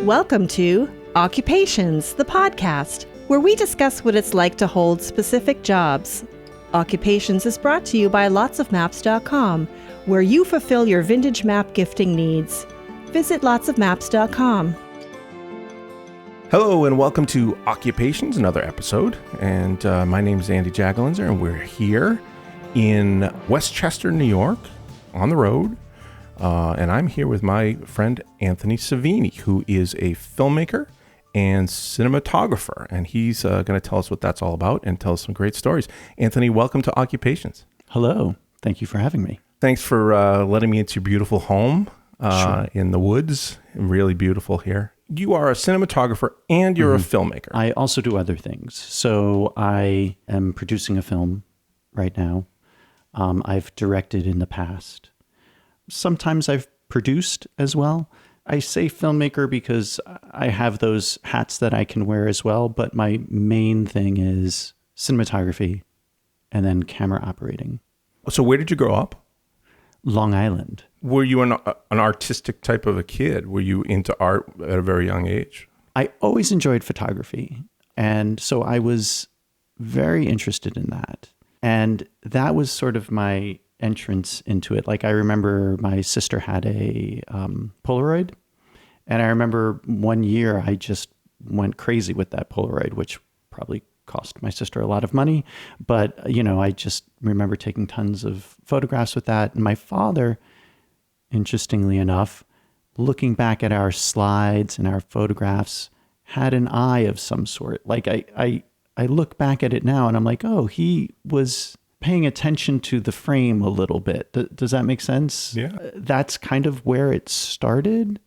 Welcome to Occupations, the podcast, where we discuss what it's like to hold specific jobs. Occupations is brought to you by lotsofmaps.com, where you fulfill your vintage map gifting needs. Visit lotsofmaps.com. Hello and welcome to Occupations, another episode. And my name is Andy Jaggelinzer, and we're here in Westchester, New York, on the road. And I'm here with my friend Anthony Savini, who is a filmmaker and cinematographer. And he's going to tell us what that's all about and tell us some great stories. Anthony, welcome to Occupations. Hello. Thank you for having me. Thanks for letting me into your beautiful home Sure. in the woods. Really beautiful here. You are a cinematographer and you're a filmmaker. I also do other things. So I am producing a film right now. I've directed in the past. Sometimes I've produced as well. I say filmmaker because I have those hats that I can wear as well, but my main thing is cinematography and then camera operating. So where did you grow up? Long Island. Were you an artistic type of a kid? Were you into art at a very young age? I always enjoyed photography. And so I was very interested in that. And that was sort of my entrance into it. Like I remember my sister had a Polaroid. And I remember one year I just went crazy with that Polaroid, which probably cost my sister a lot of money. But, you know, I just remember taking tons of photographs with that. And my father, interestingly enough, looking back at our slides and our photographs, had an eye of some sort. Like I look back at it now and I'm like, oh, he was paying attention to the frame a little bit. Does that make sense? Yeah. That's kind of where it started.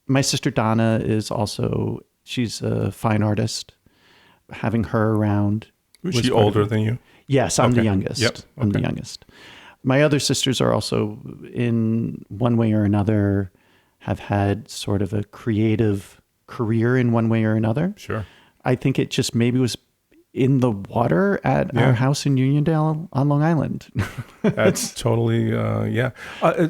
My sister Donna is also, she's a fine artist. Having her around. Was she older than you? Yes, I'm the Okay. youngest. Yep. I'm the Okay. youngest. My other sisters are also, in one way or another, have had sort of a creative career in one way or another. Sure. I think it just maybe was in the water at Yeah. our house in Uniondale on Long Island. That's totally, yeah.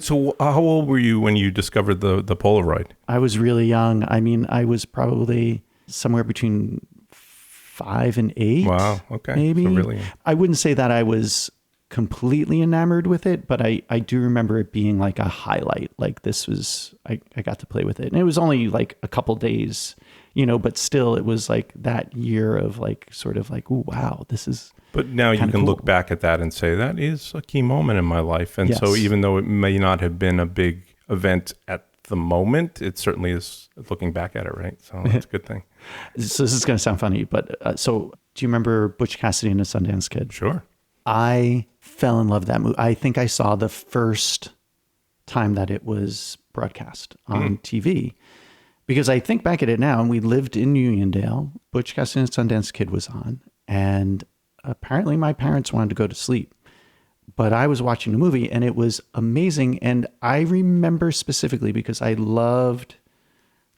So how old were you when you discovered the Polaroid? I was really young. I mean, I was probably somewhere between 5 and 8. Wow. Okay. Maybe. So really, I wouldn't say that I was completely enamored with it, but I do remember it being like a highlight. Like this was, I got to play with it. And it was only like a couple days, you know, but still it was like that year of like, sort of like, ooh, wow, this is. but now you kinda can cool. look back at that and say that is a key moment in my life. And so Yes. even though it may not have been a big event at the moment, it certainly is looking back at it, right? So that's a good thing. So this is going to sound funny, but so do you remember Butch Cassidy and the Sundance Kid? Sure. I fell in love with that movie. I think I saw the first time that it was broadcast on TV, because I think back at it now, and we lived in Uniondale. Butch Cassidy and the Sundance Kid was on, and apparently my parents wanted to go to sleep, but I was watching the movie and it was amazing. And I remember specifically because I loved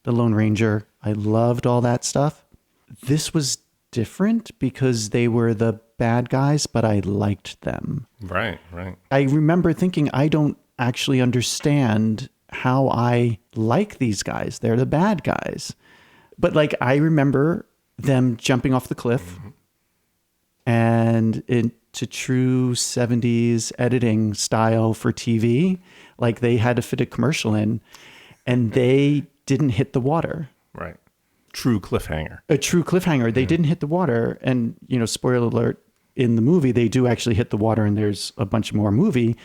the Lone Ranger. I loved all that stuff. This was different because they were the bad guys, but I liked them. Right. Right. I remember thinking, I don't actually understand how I like these guys. They're the bad guys. But like, I remember them jumping off the cliff and into true 70s editing style for TV. Like they had to fit a commercial in and they didn't hit the water. Right. True cliffhanger. A true cliffhanger. They didn't hit the water. And, you know, spoiler alert, in the movie, they do actually hit the water and there's a bunch more movie.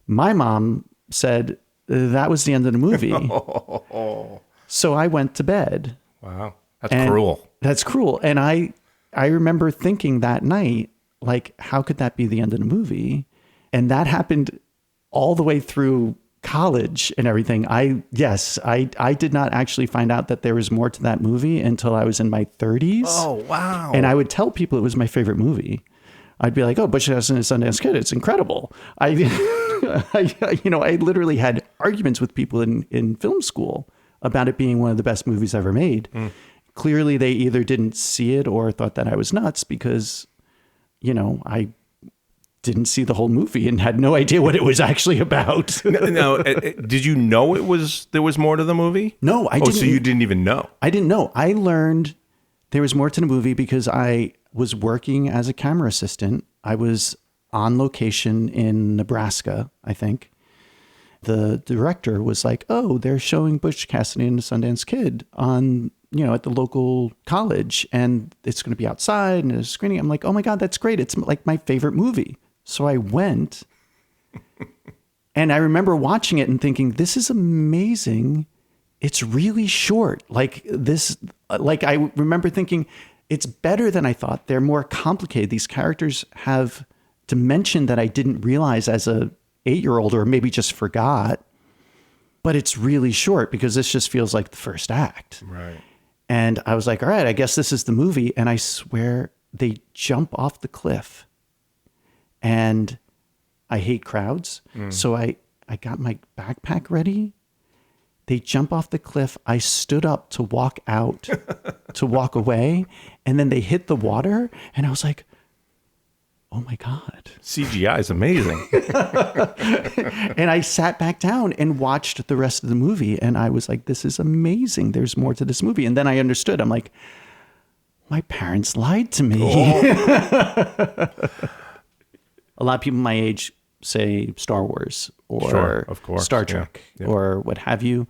My mom said that was the end of the movie. So I went to bed. Wow. That's And cruel. That's cruel. And I remember thinking that night, like, how could that be the end of the movie? And that happened all the way through college and everything. I did not actually find out that there was more to that movie until I was in my 30s. Oh, wow. And I would tell people it was my favorite movie. I'd be like, oh, Butch Cassidy and the Sundance Kid, it's incredible. I literally had arguments with people in film school about it being one of the best movies ever made. Clearly, they either didn't see it or thought that I was nuts because, you know, I didn't see the whole movie and had no idea what it was actually about. Now, did you know there was more to the movie? No, I didn't. Oh, so you didn't even know? I didn't know. I learned there was more to the movie because I was working as a camera assistant. I was on location in Nebraska, I think. The director was like, "Oh, they're showing Butch Cassidy and the Sundance Kid on, at the local college, and it's going to be outside and there's a screening." I'm like, "Oh my God, that's great. It's like my favorite movie." So I went and I remember watching it and thinking, this is amazing. It's really short. I remember thinking it's better than I thought. They're more complicated. These characters have dimension that I didn't realize as a 8-year-old, or maybe just forgot, but it's really short because this just feels like the first act. Right. And I was like, all right, I guess this is the movie. And I swear they jump off the cliff, and I hate crowds. So I got my backpack ready. They jump off the cliff. I stood up to walk out, to walk away. And then they hit the water. And I was like, oh my God. CGI is amazing. And I sat back down and watched the rest of the movie. And I was like, this is amazing. There's more to this movie. And then I understood. I'm like, my parents lied to me. Oh. A lot of people my age say Star Wars or Sure, of course. Star Trek Yeah. or what have you.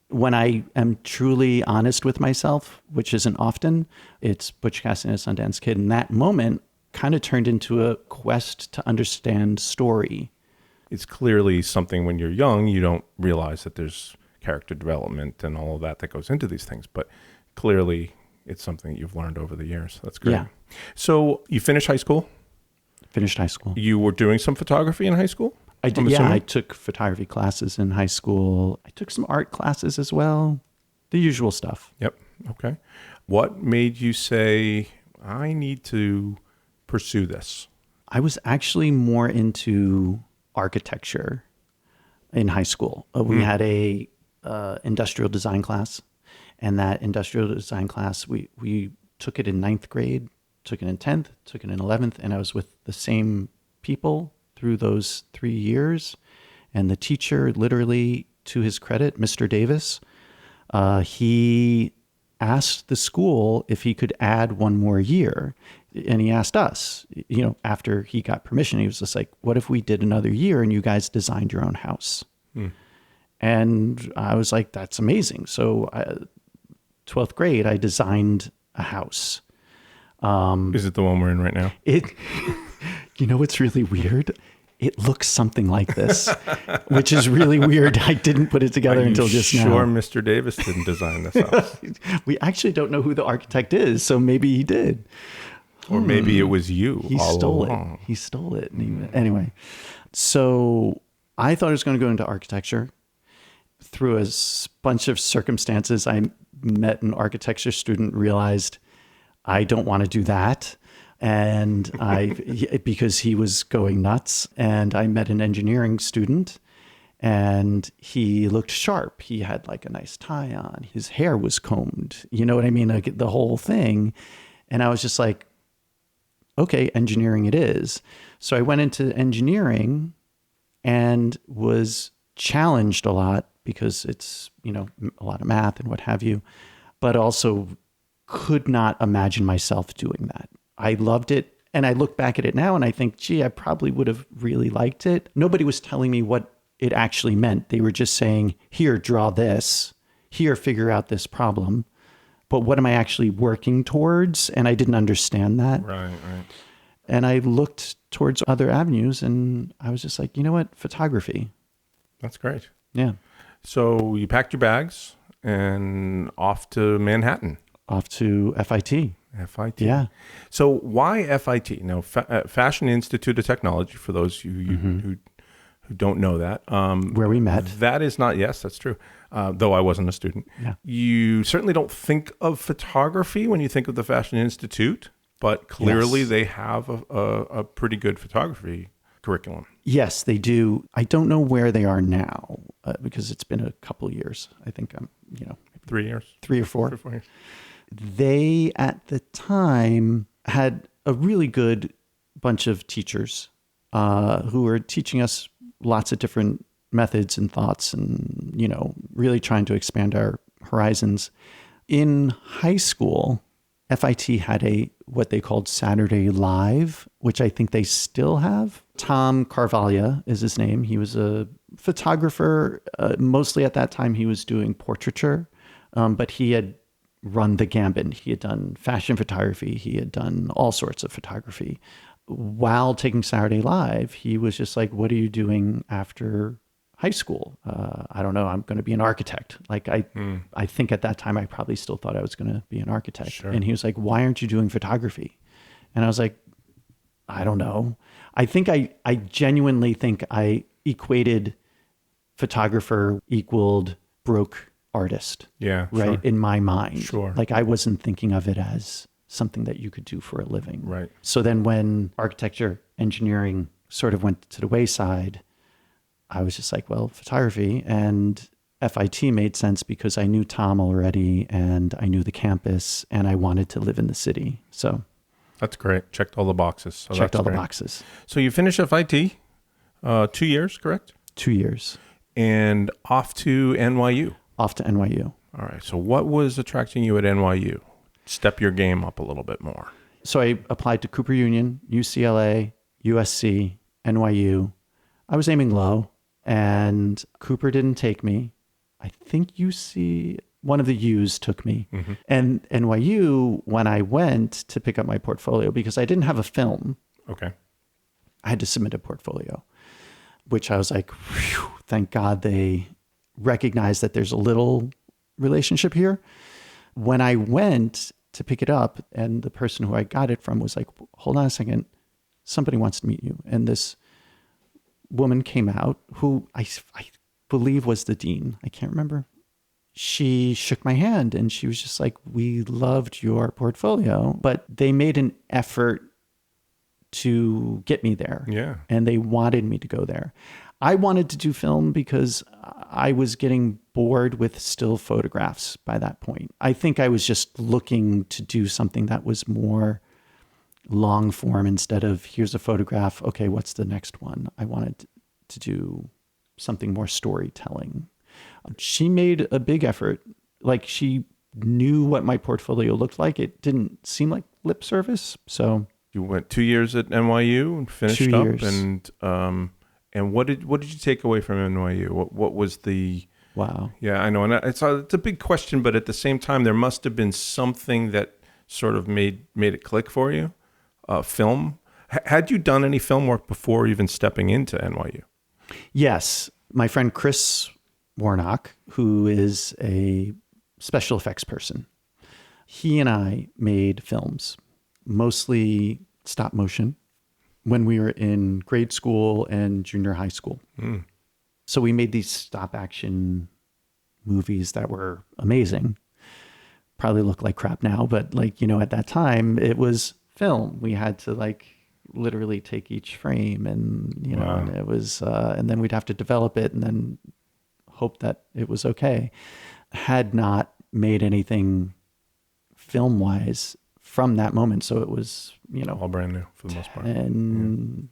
When I am truly honest with myself, which isn't often, it's Butch Cassidy and the Sundance Kid. In that moment, kind of turned into a quest to understand story. It's clearly something when you're young, you don't realize that there's character development and all of that goes into these things. But clearly it's something that you've learned over the years. That's great. Yeah. So you finished high school? Finished high school. You were doing some photography in high school? I did. Yeah, I took photography classes in high school. I took some art classes as well. The usual stuff. Yep. Okay. What made you say, I need to pursue this? I was actually more into architecture in high school. We had a industrial design class, and that industrial design class, we took it in 9th grade, took it in 10th, took it in 11th, and I was with the same people through those 3 years. And the teacher, literally, to his credit, Mr. Davis, he asked the school if he could add one more year. And he asked us, after he got permission, he was just like, what if we did another year and you guys designed your own house? And I was like, that's amazing. So 12th grade, I designed a house. Is it the one we're in right now? What's really weird? It looks something like this, which is really weird. I didn't put it together until just now. Sure, Mr. Davis didn't design this house. We actually don't know who the architect is, so maybe he did. Or maybe it was you. He stole it. He stole it. Anyway, so I thought I was going to go into architecture. Through a bunch of circumstances, I met an architecture student, realized I don't want to do that. And because he was going nuts, and I met an engineering student, and he looked sharp. He had like a nice tie on. His hair was combed. You know what I mean? Like the whole thing. And I was just like, okay, engineering it is. So I went into engineering and was challenged a lot because it's, a lot of math and what have you, but also could not imagine myself doing that. I loved it. And I look back at it now and I think, gee, I probably would have really liked it. Nobody was telling me what it actually meant. They were just saying, here, draw this, here, figure out this problem. But what am I actually working towards? And I didn't understand that. Right. And I looked towards other avenues and I was just like, you know what? Photography. That's great. Yeah. So you packed your bags and off to Manhattan. Off to FIT. FIT. Yeah. So why FIT? Now, Fashion Institute of Technology, for those who don't know that. Where we met. That is not, yes, that's true. Though I wasn't a student. Yeah. You certainly don't think of photography when you think of the Fashion Institute, but clearly they have a pretty good photography curriculum. Yes, they do. I don't know where they are now because it's been a couple of years. I think I'm, 3 years. 3 or 4. 3 or 4 years. They, at the time, had a really good bunch of teachers. who were teaching us lots of different methods and thoughts and, really trying to expand our horizons. In high school, FIT had what they called Saturday Live, which I think they still have. Tom Carvalha is his name. He was a photographer. Mostly at that time, he was doing portraiture, but he had run the gambit. He had done fashion photography. He had done all sorts of photography. While taking Saturday Live, he was just like, what are you doing after high school? I don't know. I'm going to be an architect. Like I think at that time, I probably still thought I was going to be an architect. Sure. And he was like, why aren't you doing photography? And I was like, I don't know. I think I genuinely think I equated photographer equaled broke artist. Yeah. Right. Sure. In my mind. Sure. Like I wasn't thinking of it as something that you could do for a living. Right. So then when architecture, engineering sort of went to the wayside, I was just like, well, photography and FIT made sense because I knew Tom already and I knew the campus and I wanted to live in the city. So that's great. Checked all the boxes. So checked that's all great. the boxes. So you finished FIT, 2 years, correct? 2 years. And off to NYU. Off to NYU. All right. So what was attracting you at NYU? Step your game up a little bit more. So I applied to Cooper Union, UCLA, USC, NYU. I was aiming low and Cooper didn't take me. I think one of the U's took me. Mm-hmm. And NYU, when I went to pick up my portfolio, because I didn't have a film. Okay. I had to submit a portfolio, which I was like, whew, thank God they recognized that there's a little relationship here. When I went to pick it up and the person who I got it from was like, hold on a second, somebody wants to meet you. And this woman came out who I believe was the dean. I can't remember. She shook my hand and she was just like, we loved your portfolio, but they made an effort to get me there. Yeah. And they wanted me to go there. I wanted to do film because I was getting bored with still photographs by that point. I think I was just looking to do something that was more long form instead of here's a photograph. Okay, what's the next one? I wanted to do something more storytelling. She made a big effort. Like she knew what my portfolio looked like. It didn't seem like lip service. So you went 2 years at NYU and finished 2 up. years. And what did you take away from NYU? What was the... Wow. Yeah, I know. And it's a big question, but at the same time, there must have been something that sort of made it click for you. Film. Had you done any film work before even stepping into NYU? Yes. My friend Chris Warnock, who is a special effects person, he and I made films, mostly stop motion, when we were in grade school and junior high school. Mm. So we made these stop action movies that were amazing. Probably look like crap now, but at that time it was film. We had to literally take each frame and, wow. And it was, and then we'd have to develop it and then hope that it was okay. Had not made anything film wise from that moment. So it was, all brand new for the most part. And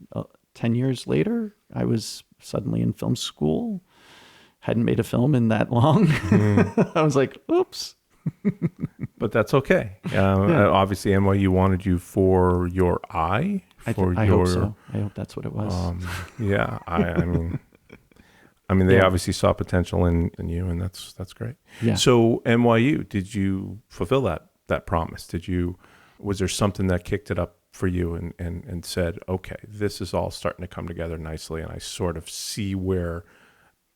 10 years later, I was suddenly in film school. Hadn't made a film in that long. Mm. I was like, oops. But that's okay. Yeah. Obviously, NYU wanted you for your eye. I hope so. I hope that's what it was. Yeah. I mean, they obviously saw potential in you, and that's great. Yeah. So NYU, did you fulfill that promise? Was there something that kicked it up for you and said, okay, this is all starting to come together nicely, and I sort of see where,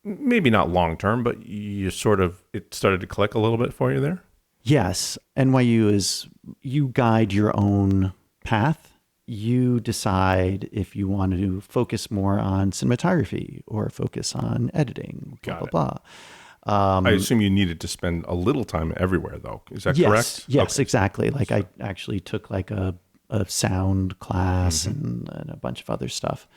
maybe not long term, but it started to click a little bit for you there? Yes. NYU is, you guide your own path. You decide if you want to focus more on cinematography or focus on editing, blah, blah, blah. I assume you needed to spend a little time everywhere, though. Is that correct? Yes, okay. Exactly. I actually took a sound class mm-hmm. and a bunch of other stuff.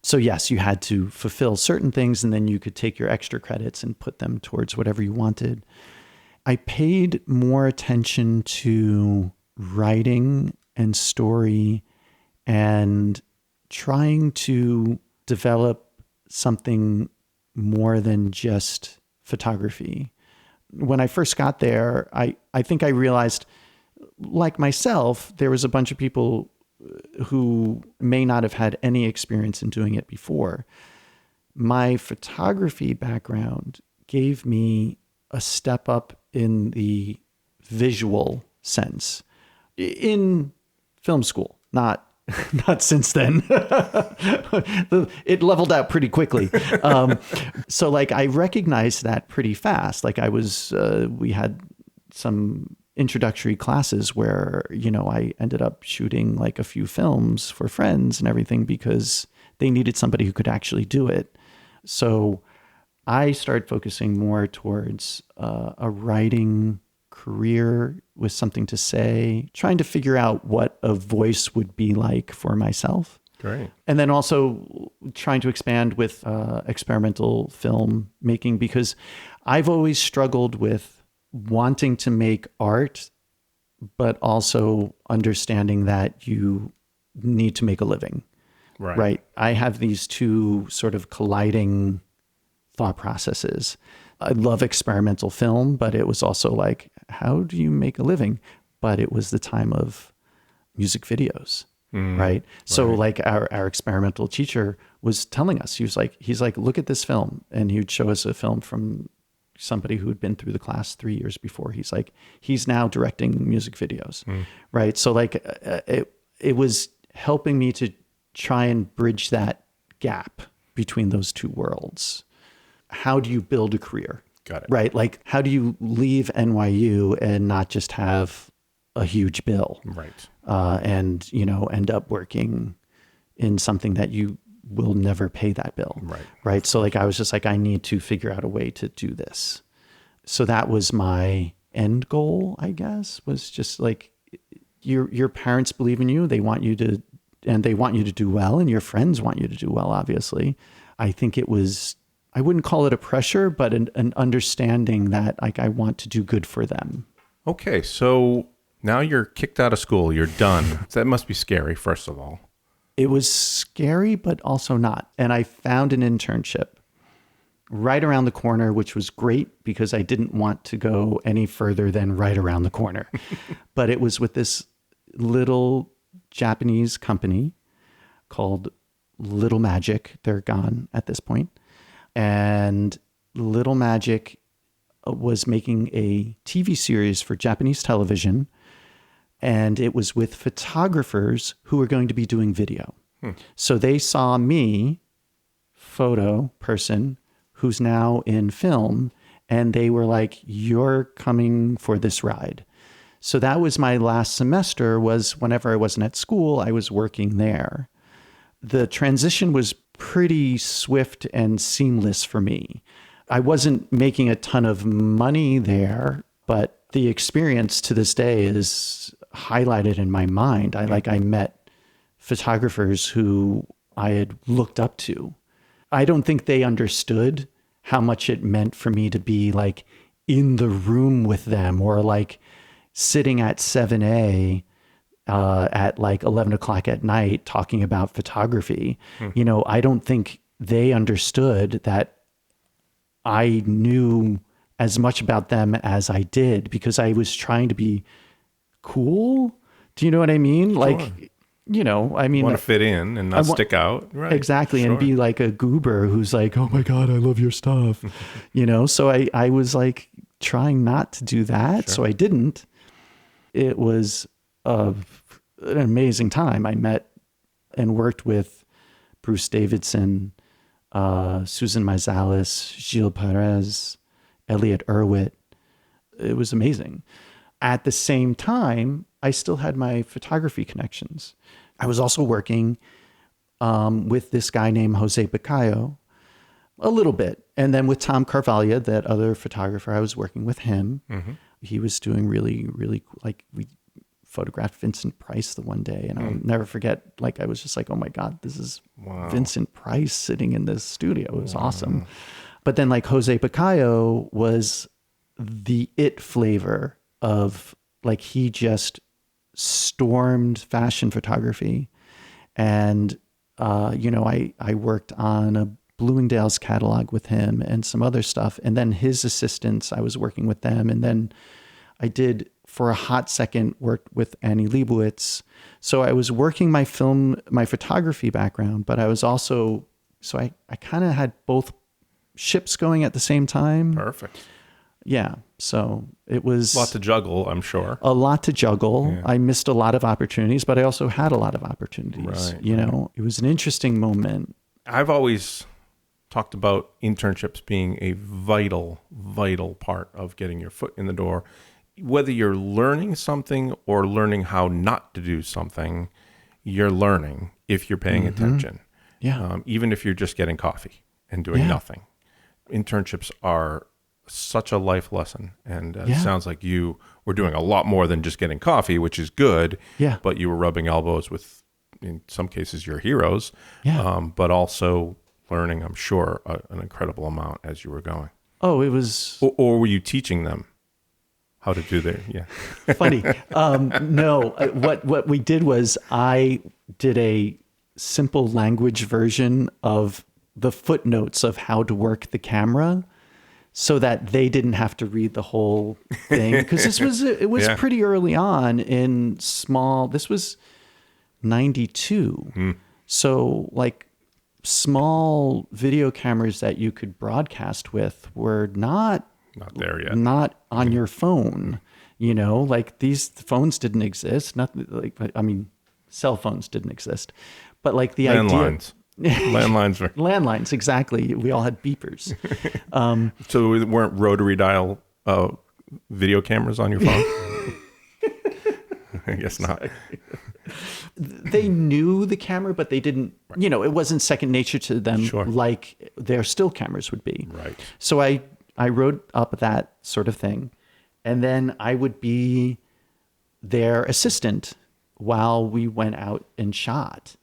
So yes, you had to fulfill certain things, and then you could take your extra credits and put them towards whatever you wanted. I paid more attention to writing and story and trying to develop something more than just photography. When I first got there, I think I realized, like myself, there was a bunch of people who may not have had any experience in doing it before. My photography background gave me a step up in the visual sense in film school, not since then. It leveled out pretty quickly. So like I recognized that pretty fast. Like we had some introductory classes where, I ended up shooting like a few films for friends and everything because they needed somebody who could actually do it. So I started focusing more towards a writing career with something to say, trying to figure out what a voice would be like for myself. Great. And then also trying to expand with experimental film making, because I've always struggled with wanting to make art, but also understanding that you need to make a living. Right. I have these two sort of colliding thought processes. I love experimental film, but it was also like, how do you make a living? But it was the time of music videos, right? So like our experimental teacher was telling us, he's like, look at this film. And he would show us a film from somebody who had been through the class 3 years before. He's like, he's now directing music videos, right? So like it was helping me to try and bridge that gap between those two worlds. How do you build a career? Got it. Right? Like, how do you leave NYU and not just have a huge bill? Right. And, end up working in something that you will never pay that bill. Right. Right. So like, I was just like, I need to figure out a way to do this. So that was my end goal, I guess, was just like, your parents believe in you. They want you to do well, and your friends want you to do well, obviously. I think it was, I wouldn't call it a pressure, but an understanding that like I want to do good for them. Okay, so now you're kicked out of school. You're done. That must be scary, first of all. It was scary, but also not. And I found an internship right around the corner, which was great because I didn't want to go any further than right around the corner. But it was with this little Japanese company called Little Magic. They're gone at this point. And Little Magic was making a TV series for Japanese television, and it was with photographers who were going to be doing video. So they saw me, photo person, who's now in film, and they were like, you're coming for this ride. So that was my last semester, was whenever I wasn't at school, I was working there. The transition was pretty swift and seamless for me. I wasn't making a ton of money there, but the experience to this day is highlighted in my mind. I met photographers who I had looked up to. I don't think they understood how much it meant for me to be like in the room with them, or like sitting at 7A at like 11 o'clock at night talking about photography. I don't think they understood that I knew as much about them as I did, because I was trying to be cool. Do you know what I mean? Sure. Like, I mean, Want to fit in and not stick out. Right. Exactly. Sure. And be like a goober who's like, oh my God, I love your stuff. So I was like trying not to do that. Sure. So I didn't. It was an amazing time. I met and worked with Bruce Davidson, Susan Meizalis, Gilles Perez, Elliot Erwitt. It was amazing. At the same time, I still had my photography connections. I was also working with this guy named Jose Bacayo a little bit. And then with Tom Carvalho, that other photographer, I was working with him. He was doing really, really cool. Like, we photographed Vincent Price the one day, and I'll never forget, like, I was just like, oh my God, this is Vincent Price sitting in this studio. It was awesome. But then like Jose Bacayo was the it flavor of, like, he just stormed fashion photography and I worked on a Bloomingdale's catalog with him and some other stuff. And then his assistants, I was working with them. And then I did, for a hot second, worked with Annie Leibovitz. So I was working my photography background, but I was also, so I kind of had both ships going at the same time. Perfect. Yeah. So it was A lot to juggle, I'm sure. a lot to juggle. Yeah. I missed a lot of opportunities, but I also had a lot of opportunities. Right, It was an interesting moment. I've always talked about internships being a vital, vital part of getting your foot in the door. Whether you're learning something or learning how not to do something, you're learning if you're paying attention. Yeah. Even if you're just getting coffee and doing nothing. Internships are such a life lesson. And it sounds like you were doing a lot more than just getting coffee, which is good. Yeah. But you were rubbing elbows with, in some cases, your heroes. Yeah. But also learning, I'm sure, an incredible amount as you were going. Oh, it was Or were you teaching them how to do their, funny. No, what we did was I did a simple language version of the footnotes of how to work the camera so that they didn't have to read the whole thing. Because it was pretty early on this was 92. So like small video cameras that you could broadcast with were not there yet. Not on your phone, like these phones didn't exist. Cell phones didn't exist, but like the Landlines. Landlines were. Landlines, exactly. We all had beepers. So there weren't rotary dial video cameras on your phone? I guess not. They knew the camera, but they didn't, it wasn't second nature to them like their still cameras would be. Right. So I wrote up that sort of thing, and then I would be their assistant while we went out and shot.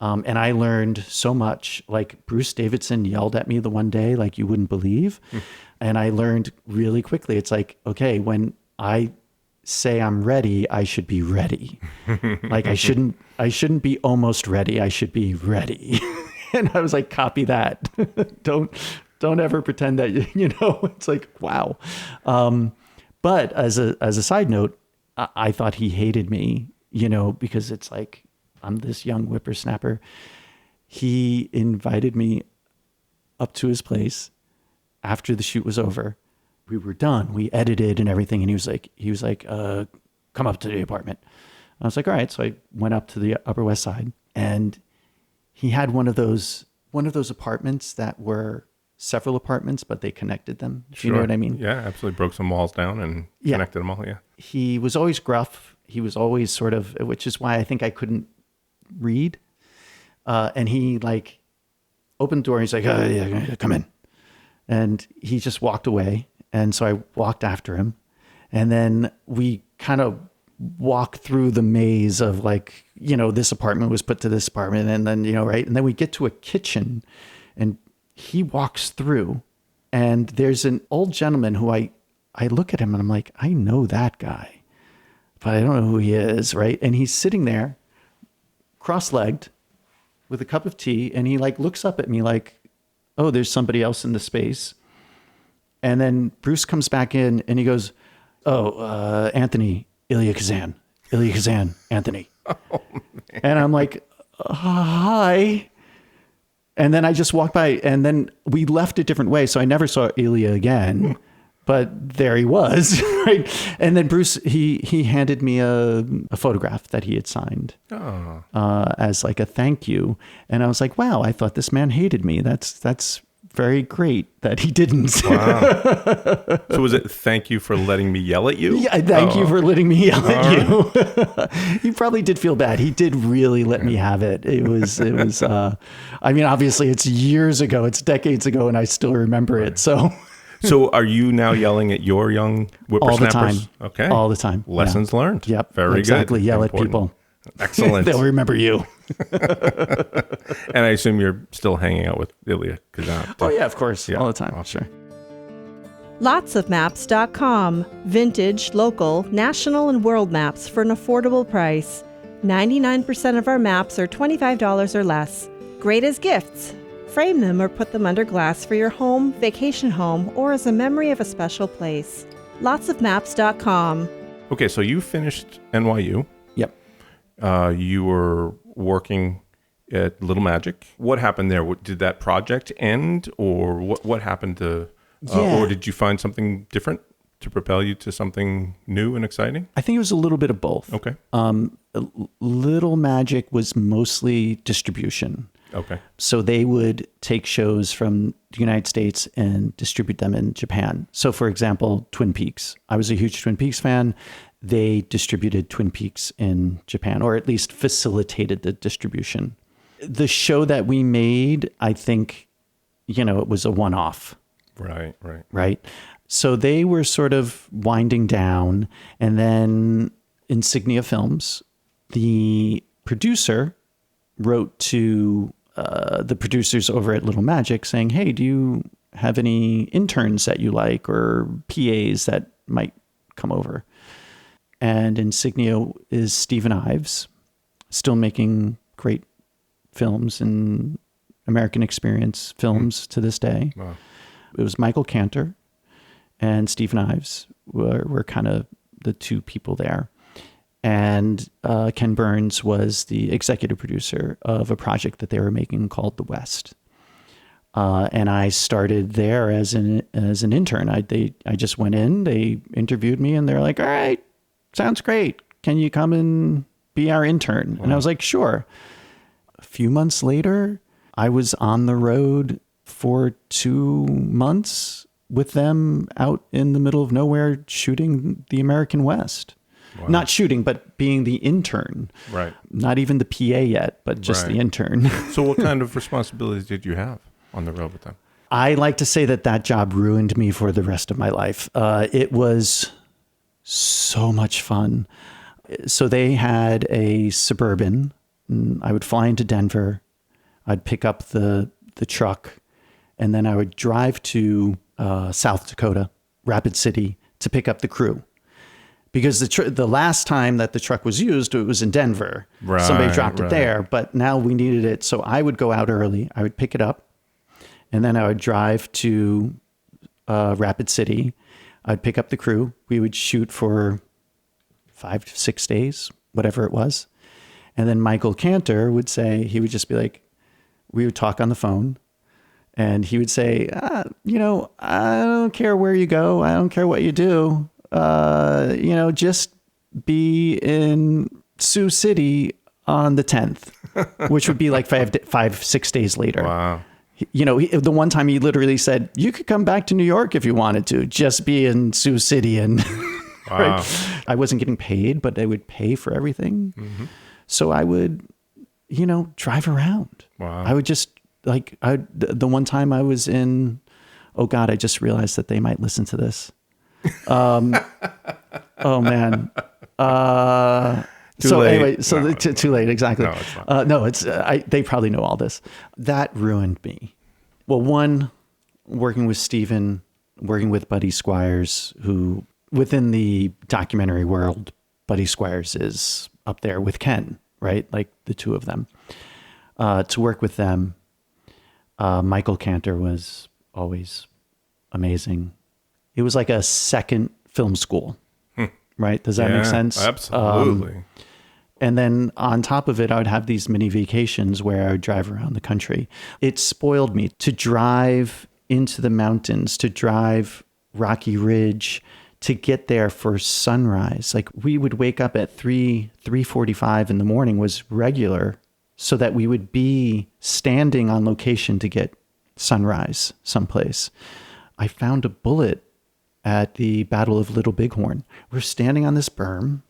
And I learned so much. Like Bruce Davidson yelled at me the one day, like you wouldn't believe. And I learned really quickly. It's like, okay, when I say I'm ready, I should be ready. Like I shouldn't be almost ready. I should be ready. And I was like, copy that. Don't ever pretend that, it's like, wow. But as a side note, I thought he hated me, because it's like, I'm this young whippersnapper. He invited me up to his place after the shoot was over. We were done. We edited and everything. And he was like, come up to the apartment. I was like, all right. So I went up to the Upper West Side, and he had one of those apartments that were several apartments, but they connected them. Do you know what I mean? Yeah, absolutely. Broke some walls down and connected them all. Yeah. He was always gruff. He was always sort of, which is why I think I couldn't read. And he like opened the door. And he's like, oh, yeah, come in. And he just walked away. And so I walked after him. And then we kind of walked through the maze of like, this apartment was put to this apartment. And then, right. And then we get to a kitchen, and he walks through, and there's an old gentleman who I look at him and I'm like, I know that guy, but I don't know who he is. Right. And he's sitting there cross-legged with a cup of tea. And he like looks up at me like, oh, there's somebody else in the space. And then Bruce comes back in and he goes, oh, Anthony, Ilya Kazan, Anthony. Oh, and I'm like, hi. And then I just walked by, and then we left a different way. So I never saw Ilya again, but there he was. Right. And then Bruce, he handed me a photograph that he had signed as like a thank you. And I was like, wow, I thought this man hated me. That's very great that he didn't. Wow. So was it thank you for letting me yell at you? Yeah, thank you for letting me yell at you. He probably did feel bad. He did really let me have it. It was obviously it's years ago, it's decades ago, and I still remember it. So are you now yelling at your young whippersnappers? All the time. Okay. All the time. Lessons learned. Yep. Very exactly. good. Yell Important. at people. Excellent. They'll remember you. And I assume you're still hanging out with Ilya Kazan. Oh, yeah, of course. Yeah. All the time. Awesome. Sure. Lotsofmaps.com. Vintage, local, national, and world maps for an affordable price. 99% of our maps are $25 or less. Great as gifts. Frame them or put them under glass for your home, vacation home, or as a memory of a special place. Lotsofmaps.com. Okay, so you finished NYU. Yep. You were working at Little Magic. What happened there? Did that project end, or what happened to, or did you find something different to propel you to something new and exciting? I think it was a little bit of both. Okay. Little Magic was mostly distribution. Okay. So they would take shows from the United States and distribute them in Japan. So for example, Twin Peaks. I was a huge Twin Peaks fan. They distributed Twin Peaks in Japan, or at least facilitated the distribution. The show that we made, I think, it was a one-off. Right. So they were sort of winding down. And then Insignia Films, the producer, wrote to the producers over at Little Magic saying, hey, do you have any interns that you like or PAs that might come over? And Insignia is Stephen Ives, still making great films and American Experience films to this day. Wow. It was Michael Cantor and Stephen Ives were kind of the two people there. And Ken Burns was the executive producer of a project that they were making called The West. And I started there as an intern. I just went in, they interviewed me, and they're like, all right, sounds great. Can you come and be our intern? Wow. And I was like, sure. A few months later, I was on the road for 2 months with them out in the middle of nowhere shooting the American West. Wow. Not shooting, but being the intern. Right. Not even the PA yet, but just the intern. So what kind of responsibilities did you have on the road with them? I like to say that job ruined me for the rest of my life. It was so much fun. So they had a Suburban. I would fly into Denver. I'd pick up the truck, and then I would drive to South Dakota, Rapid City, to pick up the crew. Because the last time that the truck was used, it was in Denver. Right, somebody dropped it there, but now we needed it. So I would go out early. I would pick it up, and then I would drive to Rapid City. I'd pick up the crew. We would shoot for 5 to 6 days, whatever it was. And then Michael Cantor would say, he would just be like, we would talk on the phone, and he would say, I don't care where you go. I don't care what you do. Just be in Sioux City on the 10th, which would be like 6 days later. Wow. The one time he literally said, you could come back to New York if you wanted to, just be in Sioux City. And wow. Right? I wasn't getting paid, but they would pay for everything. Mm-hmm. So I would, drive around. Wow. I would just the one time I was in, oh God, I just realized that they might listen to this. Oh man. Too late. Anyway, so No, too late. Exactly. No, it's not. They probably know all this. That ruined me. Well, one, working with Stephen, working with Buddy Squires, who within the documentary world, Buddy Squires is up there with Ken, right? Like the two of them. To work with them, Michael Cantor was always amazing. It was like a second film school, right? Does that make sense? Absolutely. And then on top of it, I would have these mini vacations where I would drive around the country. It spoiled me to drive into the mountains, to drive Rocky Ridge, to get there for sunrise. Like we would wake up at 3:45 in the morning was regular, so that we would be standing on location to get sunrise someplace. I found a bullet at the Battle of Little Bighorn. We're standing on this berm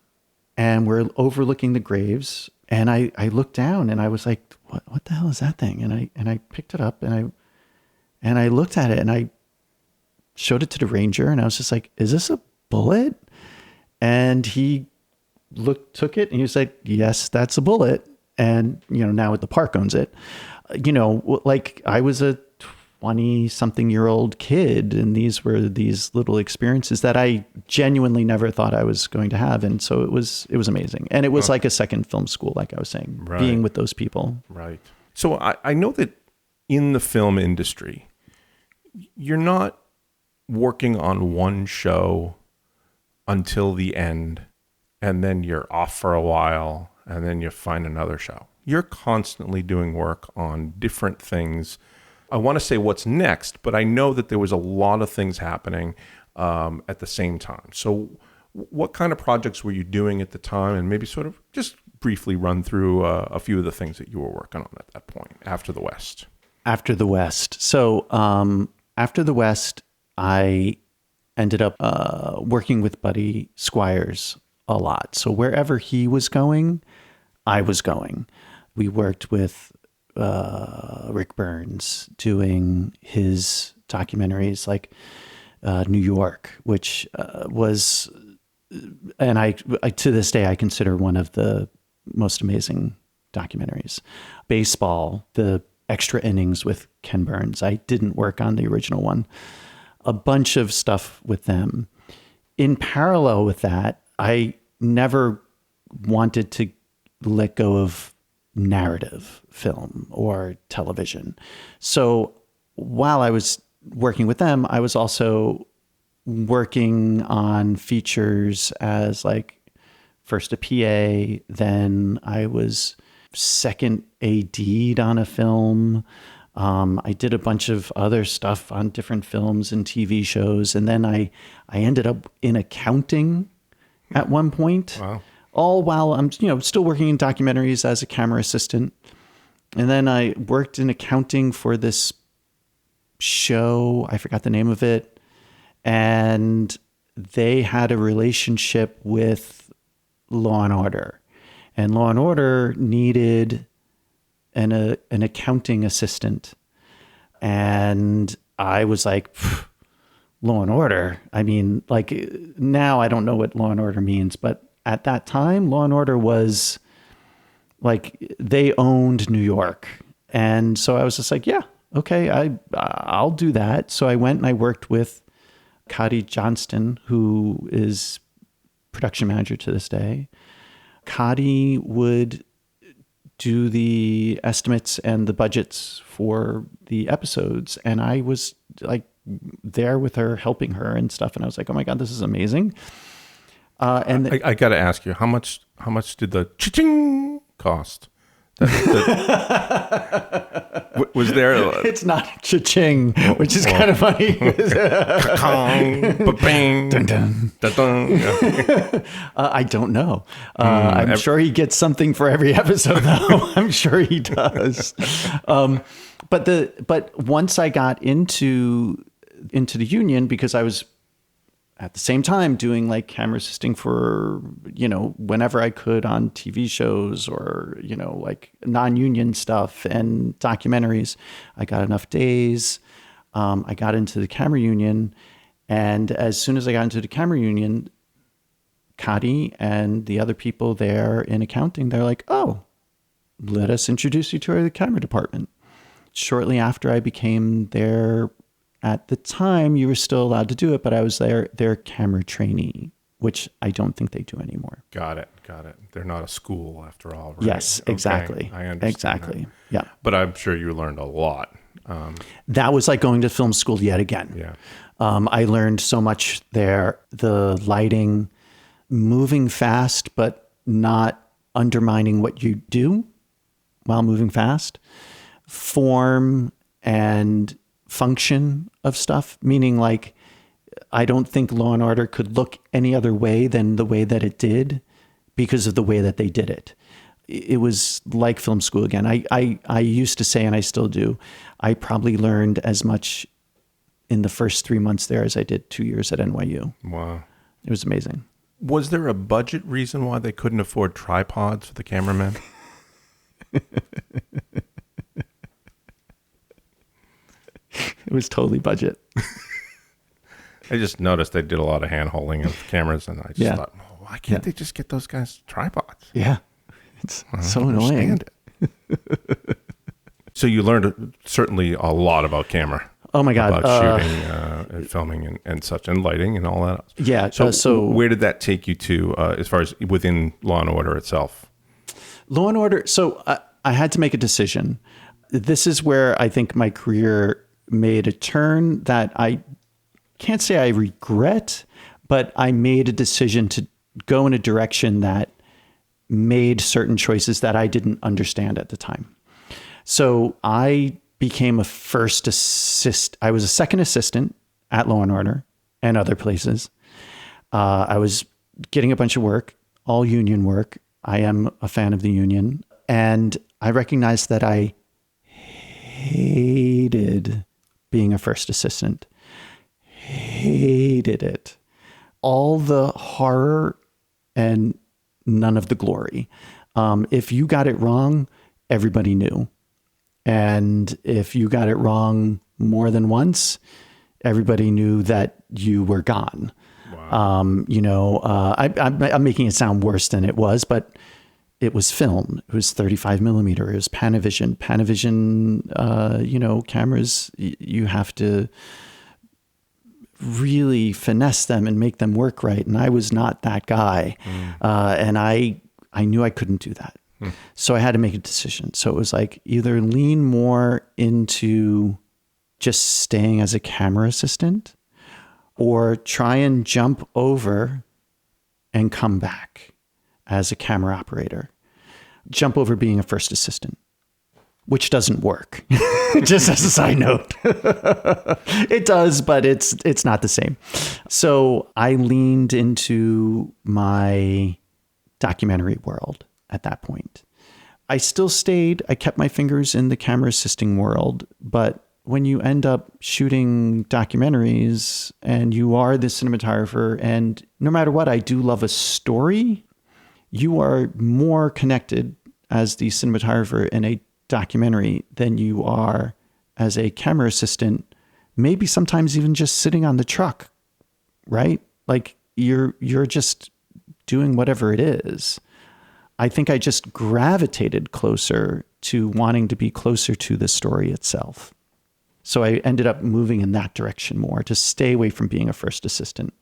and we're overlooking the graves. And I looked down and I was like, what the hell is that thing? And I picked it up and I looked at it and I showed it to the ranger and I was just like, is this a bullet? And he took it and he was like, yes, that's a bullet. And, now the park owns it. Like I was a 20-something-year-old kid, and these were these little experiences that I genuinely never thought I was going to have, and so it was amazing. And it was like a second film school, like I was saying, being with those people. Right. So I know that in the film industry, you're not working on one show until the end, and then you're off for a while, and then you find another show. You're constantly doing work on different things. I want to say what's next, but I know that there was a lot of things happening at the same time. So what kind of projects were you doing at the time? And maybe sort of just briefly run through a few of the things that you were working on at that point after the West. After the West. So after the West, I ended up working with Buddy Squires a lot. So wherever he was going, I was going. We worked with Rick Burns doing his documentaries like New York, which was, and I to this day, I consider one of the most amazing documentaries. Baseball, the extra innings with Ken Burns. I didn't work on the original one. A bunch of stuff with them. In parallel with that, I never wanted to let go of narrative film or television. So while I was working with them, I was also working on features as like first a PA, then I was second AD'd on a film. I did a bunch of other stuff on different films and TV shows. And then I ended up in accounting at one point. Wow. All while I'm, still working in documentaries as a camera assistant. And then I worked in accounting for this show. I forgot the name of it. And they had a relationship with Law and Order. And Law and Order needed an accounting assistant. And I was like, Law and Order? I mean, like now I don't know what Law and Order means, but at that time, Law and Order was like, they owned New York. And so I was just like, yeah, okay, I'll do that. So I went and I worked with Cody Johnston, who is production manager to this day. Cody would do the estimates and the budgets for the episodes. And I was like there with her, helping her and stuff. And I was like, oh my God, this is amazing. And I got to ask you, how much did the cha-ching cost? Was there? It's not cha-ching, which is kind of funny. Bang, dun, dun, dun, dun. Yeah. I don't know. I'm sure he gets something for every episode, though. I'm sure he does. But once I got into the union, because I was at the same time doing like camera assisting for, whenever I could on TV shows or, like non-union stuff and documentaries, I got enough days. I got into the camera union. And as soon as I got into the camera union, Cody and the other people there in accounting, they're like, oh, let us introduce you to the camera department. Shortly after I became their, at the time, you were still allowed to do it, but I was their camera trainee, which I don't think they do anymore. Got it. They're not a school after all, right? Yes, exactly. Okay, I understand. Exactly. That. Yeah. But I'm sure you learned a lot. That was like going to film school yet again. Yeah. I learned so much there. The lighting, moving fast, but not undermining what you do while moving fast. Form and function of stuff, meaning like, I don't think Law and Order could look any other way than the way that it did because of the way that they did it. It was like film school again. I used to say, and I still do, I probably learned as much in the first 3 months there as I did 2 years at NYU. Wow. It was amazing. Was there a budget reason why they couldn't afford tripods for the cameramen? It was totally budget. I just noticed they did a lot of hand-holding of cameras, and I just thought, why can't they just get those guys tripods? Yeah. It's so annoying. It. So you learned certainly a lot about camera. Oh my God. About shooting and filming and such, and lighting and all that. Yeah. So where did that take you to as far as within Law and Order itself? Law and Order. So I had to make a decision. this is where I think my career made a turn that I can't say I regret, but I made a decision to go in a direction that made certain choices that I didn't understand at the time. So I became a first assist. I was a second assistant at Law and Order and other places. I was getting a bunch of work, all union work. I am a fan of the union. And I recognized that I hated being a first assistant. Hated it. All the horror and none of the glory. If you got it wrong, everybody knew. And if you got it wrong more than once, everybody knew that you were gone. Wow. I'm making it sound worse than it was, but it was film. It was 35 millimeter. It was Panavision. Panavision, cameras, you have to really finesse them and make them work right. And I was not that guy. And I knew I couldn't do that. So I had to make a decision. So it was like either lean more into just staying as a camera assistant or try and jump over and come back as a camera operator. Jump over being a first assistant, which doesn't work. Just as a side note. It does, but it's not the same. So I leaned into my documentary world at that point. I still stayed, I kept my fingers in the camera assisting world, but when you end up shooting documentaries and you are the cinematographer, and no matter what, I do love a story, you are more connected as the cinematographer in a documentary than you are as a camera assistant, maybe sometimes even just sitting on the truck, right? Like you're just doing whatever it is. I think I just gravitated closer to wanting to be closer to the story itself. So I ended up moving in that direction more to stay away from being a first assistant.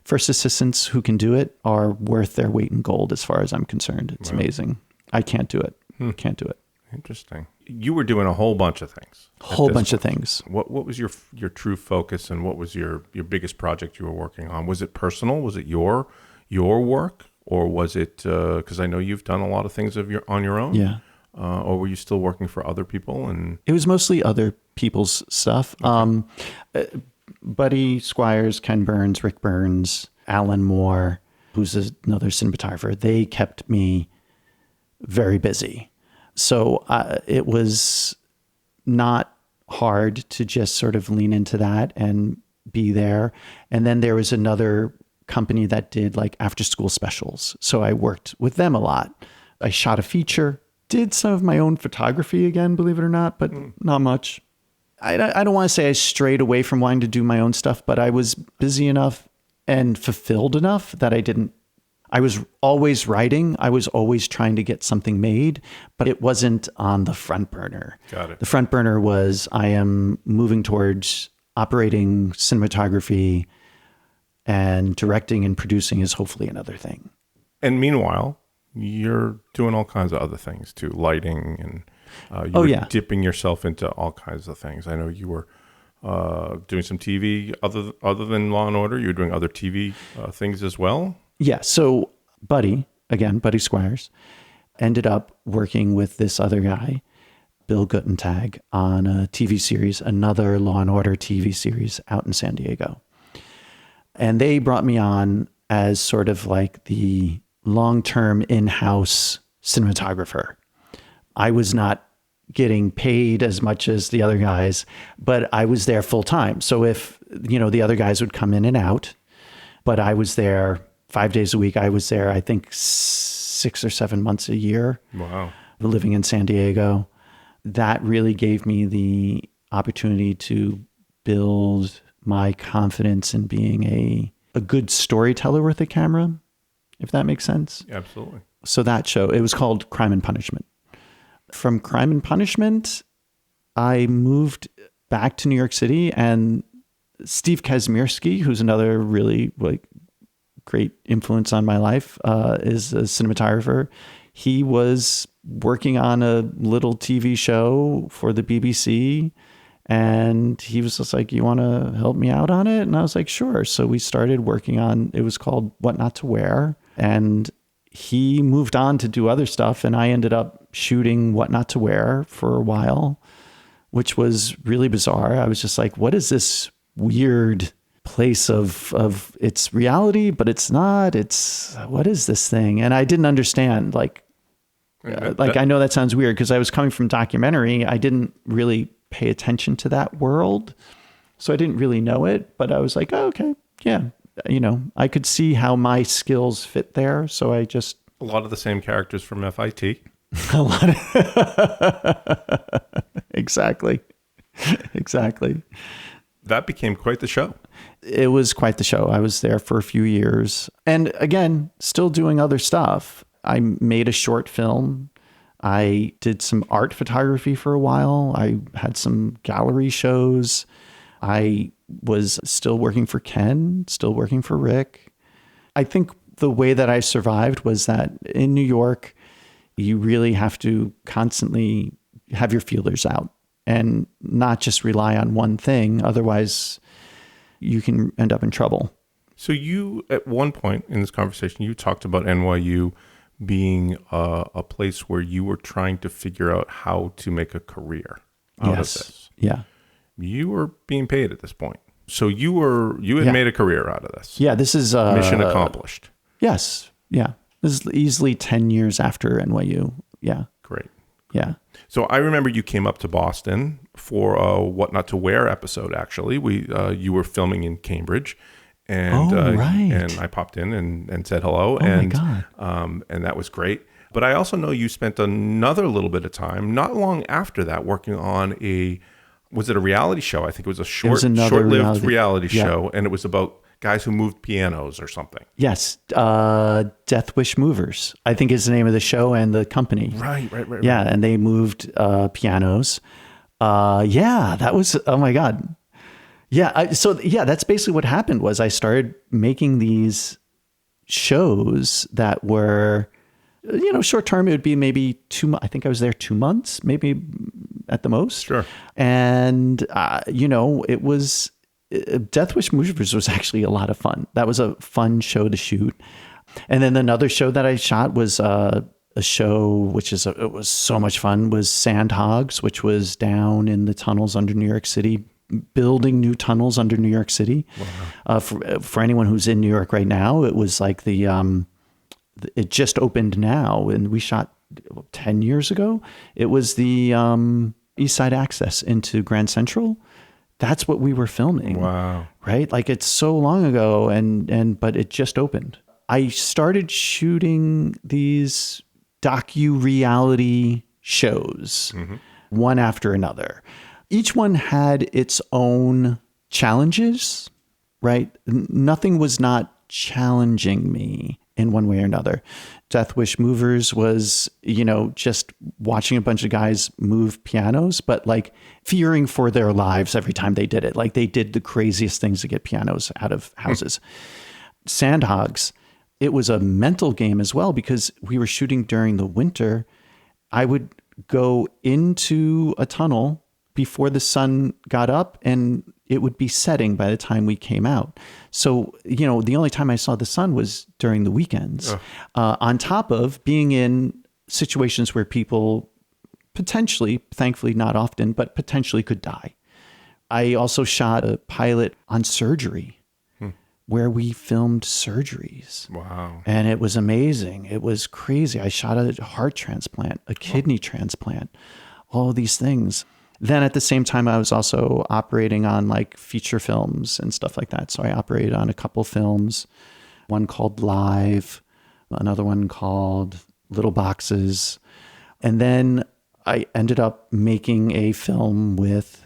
First assistants who can do it are worth their weight in gold as far as I'm concerned. It's amazing. I can't do it. Can't do it. Interesting. You were doing a whole bunch of things. Whole bunch of things. What was your true focus, and what was your biggest project you were working on? Was it personal? Was it your work? Or was it, because I know you've done a lot of things on your own? Yeah. Or were you still working for other people? And it was mostly other people's stuff. Okay. Buddy Squires, Ken Burns, Rick Burns, Alan Moore, who's another cinematographer, they kept me very busy. So it was not hard to just sort of lean into that and be there. And then there was another company that did like after school specials. So I worked with them a lot. I shot a feature, did some of my own photography again, believe it or not, but not much. I don't want to say I strayed away from wanting to do my own stuff, but I was busy enough and fulfilled enough that I was always writing. I was always trying to get something made, but it wasn't on the front burner. Got it. The front burner was I am moving towards operating cinematography, and directing and producing is hopefully another thing. And meanwhile, you're doing all kinds of other things too, lighting, and you were dipping yourself into all kinds of things. I know you were doing some TV other than Law and Order. You were doing other TV things as well. Yeah. So Buddy Squires, ended up working with this other guy, Bill Guttentag, on a TV series, another Law and Order TV series out in San Diego. And they brought me on as sort of like the long-term in-house cinematographer. I was not getting paid as much as the other guys, but I was there full time. So if, the other guys would come in and out, but I was there 5 days a week. I was there, I think 6 or 7 months a year. Wow. Living in San Diego. That really gave me the opportunity to build my confidence in being a good storyteller with a camera, if that makes sense. Absolutely. So that show, it was called Crime and Punishment. From Crime and Punishment, I moved back to New York City, and Steve Kazmierski, who's another really great influence on my life, is a cinematographer. He was working on a little TV show for the BBC. And he was just like, you want to help me out on it? And I was like, sure. So we started working on, it was called What Not to Wear. And he moved on to do other stuff. And I ended up shooting What Not to Wear for a while, which was really bizarre. I was just like, what is this weird place of it's reality, but it's not, what is this thing? And I didn't understand, I know that sounds weird because I was coming from documentary. I didn't really pay attention to that world. So I didn't really know it, but I was like, oh, okay, yeah. I could see how my skills fit there. So I just... A lot of the same characters from FIT. A lot of... Exactly. That became quite the show. It was quite the show. I was there for a few years. And again, still doing other stuff. I made a short film. I did some art photography for a while. I had some gallery shows. I was still working for Ken, still working for Rick. I think the way that I survived was that in New York, you really have to constantly have your feelers out and not just rely on one thing. Otherwise, you can end up in trouble. So you, at one point in this conversation, you talked about NYU being a place where you were trying to figure out how to make a career out of this. Yeah. You were being paid at this point. So you had made a career out of this. Yeah, this is... mission accomplished. Yes. Yeah. This is easily 10 years after NYU. Yeah. Great. Yeah. So I remember you came up to Boston for a What Not to Wear episode, actually. You were filming in Cambridge. And, right. And I popped in and said hello. My God. And that was great. But I also know you spent another little bit of time, not long after that, working on was it a reality show? I think it was a short-lived reality show. And it was about guys who moved pianos or something. Yes. Death Wish Movers, I think is the name of the show and the company. Right. Yeah. And they moved pianos. That was, oh my God. Yeah. That's basically what happened was I started making these shows that were, short term. It would be maybe 2 months. I think I was there 2 months, maybe at the most. Sure. And, it was, Death Wish Movers was actually a lot of fun. That was a fun show to shoot. And then another show that I shot was a show, it was so much fun, was Sandhogs, which was down in the tunnels under New York City, building new tunnels under New York City. Wow. For anyone who's in New York right now, it was like it just opened now, and we shot 10 years ago. It was the East Side access into Grand Central. That's what we were filming. Wow. Right? Like it's so long ago, but it just opened. I started shooting these docu-reality shows, one after another. Each one had its own challenges, right? Nothing was not challenging me in one way or another. Death Wish Movers was, just watching a bunch of guys move pianos, but like fearing for their lives every time they did it. Like they did the craziest things to get pianos out of houses. Sandhogs, it was a mental game as well because we were shooting during the winter. I would go into a tunnel before the sun got up and it would be setting by the time we came out. So, the only time I saw the sun was during the weekends, on top of being in situations where people potentially, thankfully not often, but potentially could die. I also shot a pilot on surgery where we filmed surgeries. Wow. And it was amazing. It was crazy. I shot a heart transplant, a kidney transplant, all of these things. Then at the same time, I was also operating on like feature films and stuff like that. So I operated on a couple films, one called Live, another one called Little Boxes. And then I ended up making a film with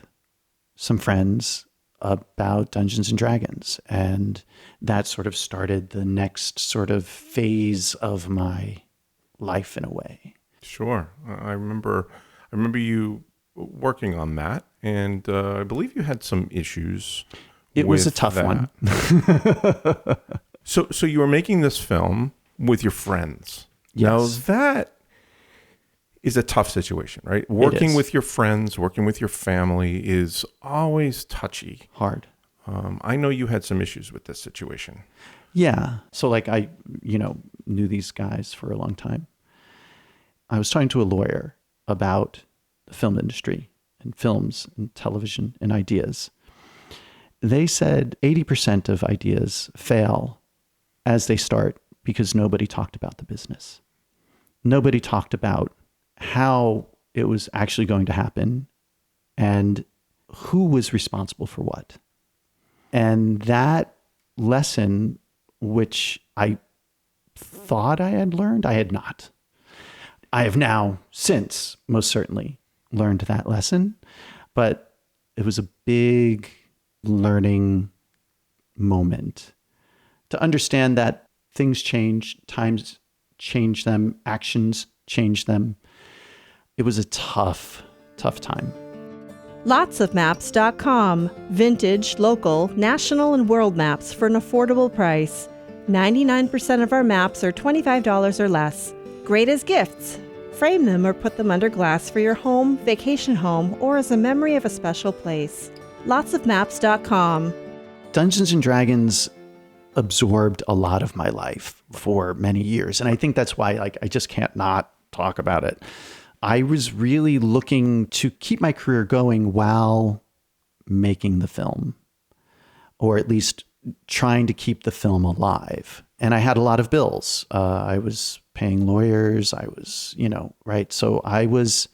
some friends about Dungeons and Dragons. And that sort of started the next sort of phase of my life in a way. Sure. I remember you working on that, and I believe you had some issues. It was a tough one. So you were making this film with your friends. Yes. Now that is a tough situation, right? Working is. with your friends, working with your family is always touchy. Hard. I know you had some issues with this situation. Yeah. So like I, knew these guys for a long time. I was talking to a lawyer about the film industry and films and television and ideas. They said 80% of ideas fail as they start because nobody talked about the business. Nobody talked about how it was actually going to happen and who was responsible for what. And that lesson, which I thought I had learned, I had not. I have now since most certainly learned that lesson, but it was a big learning moment to understand that things change, times change them, actions change them. It was a tough time. Lotsofmaps.com. Vintage, local, national, and world maps for an affordable price. 99% of our maps are $25 or less. Great as gifts. Frame them or put them under glass for your home, vacation home, or as a memory of a special place. Lotsofmaps.com. Dungeons and Dragons absorbed a lot of my life for many years. And I think that's why I just can't not talk about it. I was really looking to keep my career going while making the film, or at least trying to keep the film alive. And I had a lot of bills. I was paying lawyers. I was, right. So I was,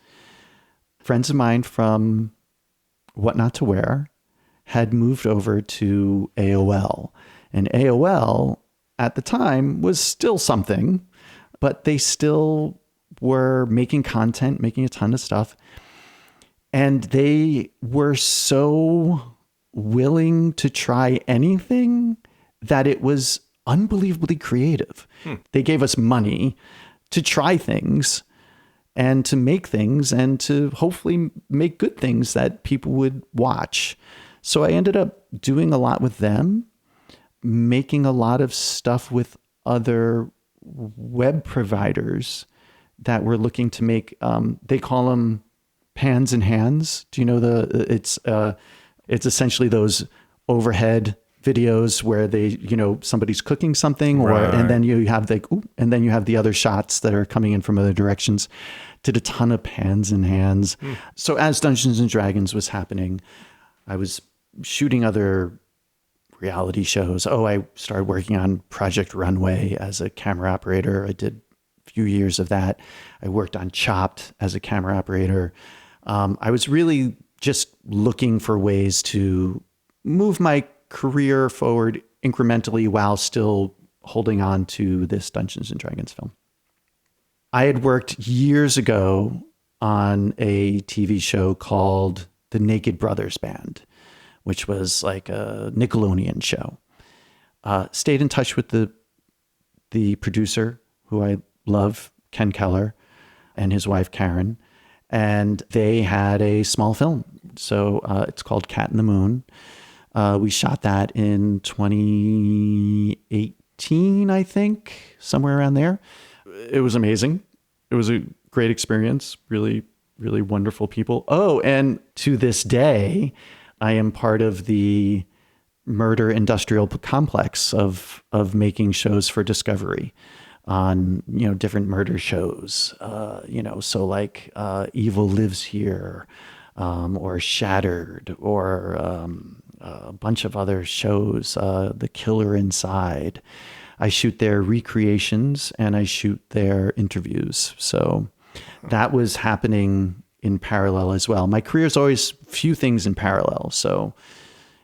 friends of mine from What Not to Wear had moved over to AOL. And AOL at the time was still something, but they still were making content, making a ton of stuff. And they were so willing to try anything that it was unbelievably creative. They gave us money to try things and to make things and to hopefully make good things that people would watch. So I ended up doing a lot with them, making a lot of stuff with other web providers that were looking to make, they call them pans and hands. Do you know it's essentially those overhead videos where somebody's cooking something and then you have and then you have the other shots that are coming in from other directions. Did a ton of pans and hands. So as Dungeons and Dragons was happening, I was shooting other reality shows. I started working on Project Runway as a camera operator. I did a few years of that. I worked on Chopped as a camera operator. I was really just looking for ways to move my career forward incrementally while still holding on to this Dungeons and Dragons film. I had worked years ago on a TV show called The Naked Brothers Band, which was like a Nickelodeon show. Stayed in touch with the producer, who I love, Ken Keller, and his wife, Karen. And they had a small film. So it's called Cat in the Moon. We shot that in 2018, I think, somewhere around there. It was amazing. It was a great experience. Really, really wonderful people. Oh, and to this day, I am part of the murder industrial complex of making shows for Discovery on, different murder shows, so like Evil Lives Here, or Shattered, or a bunch of other shows, The Killer Inside. I shoot their recreations and I shoot their interviews. So that was happening in parallel as well. My career's always few things in parallel. So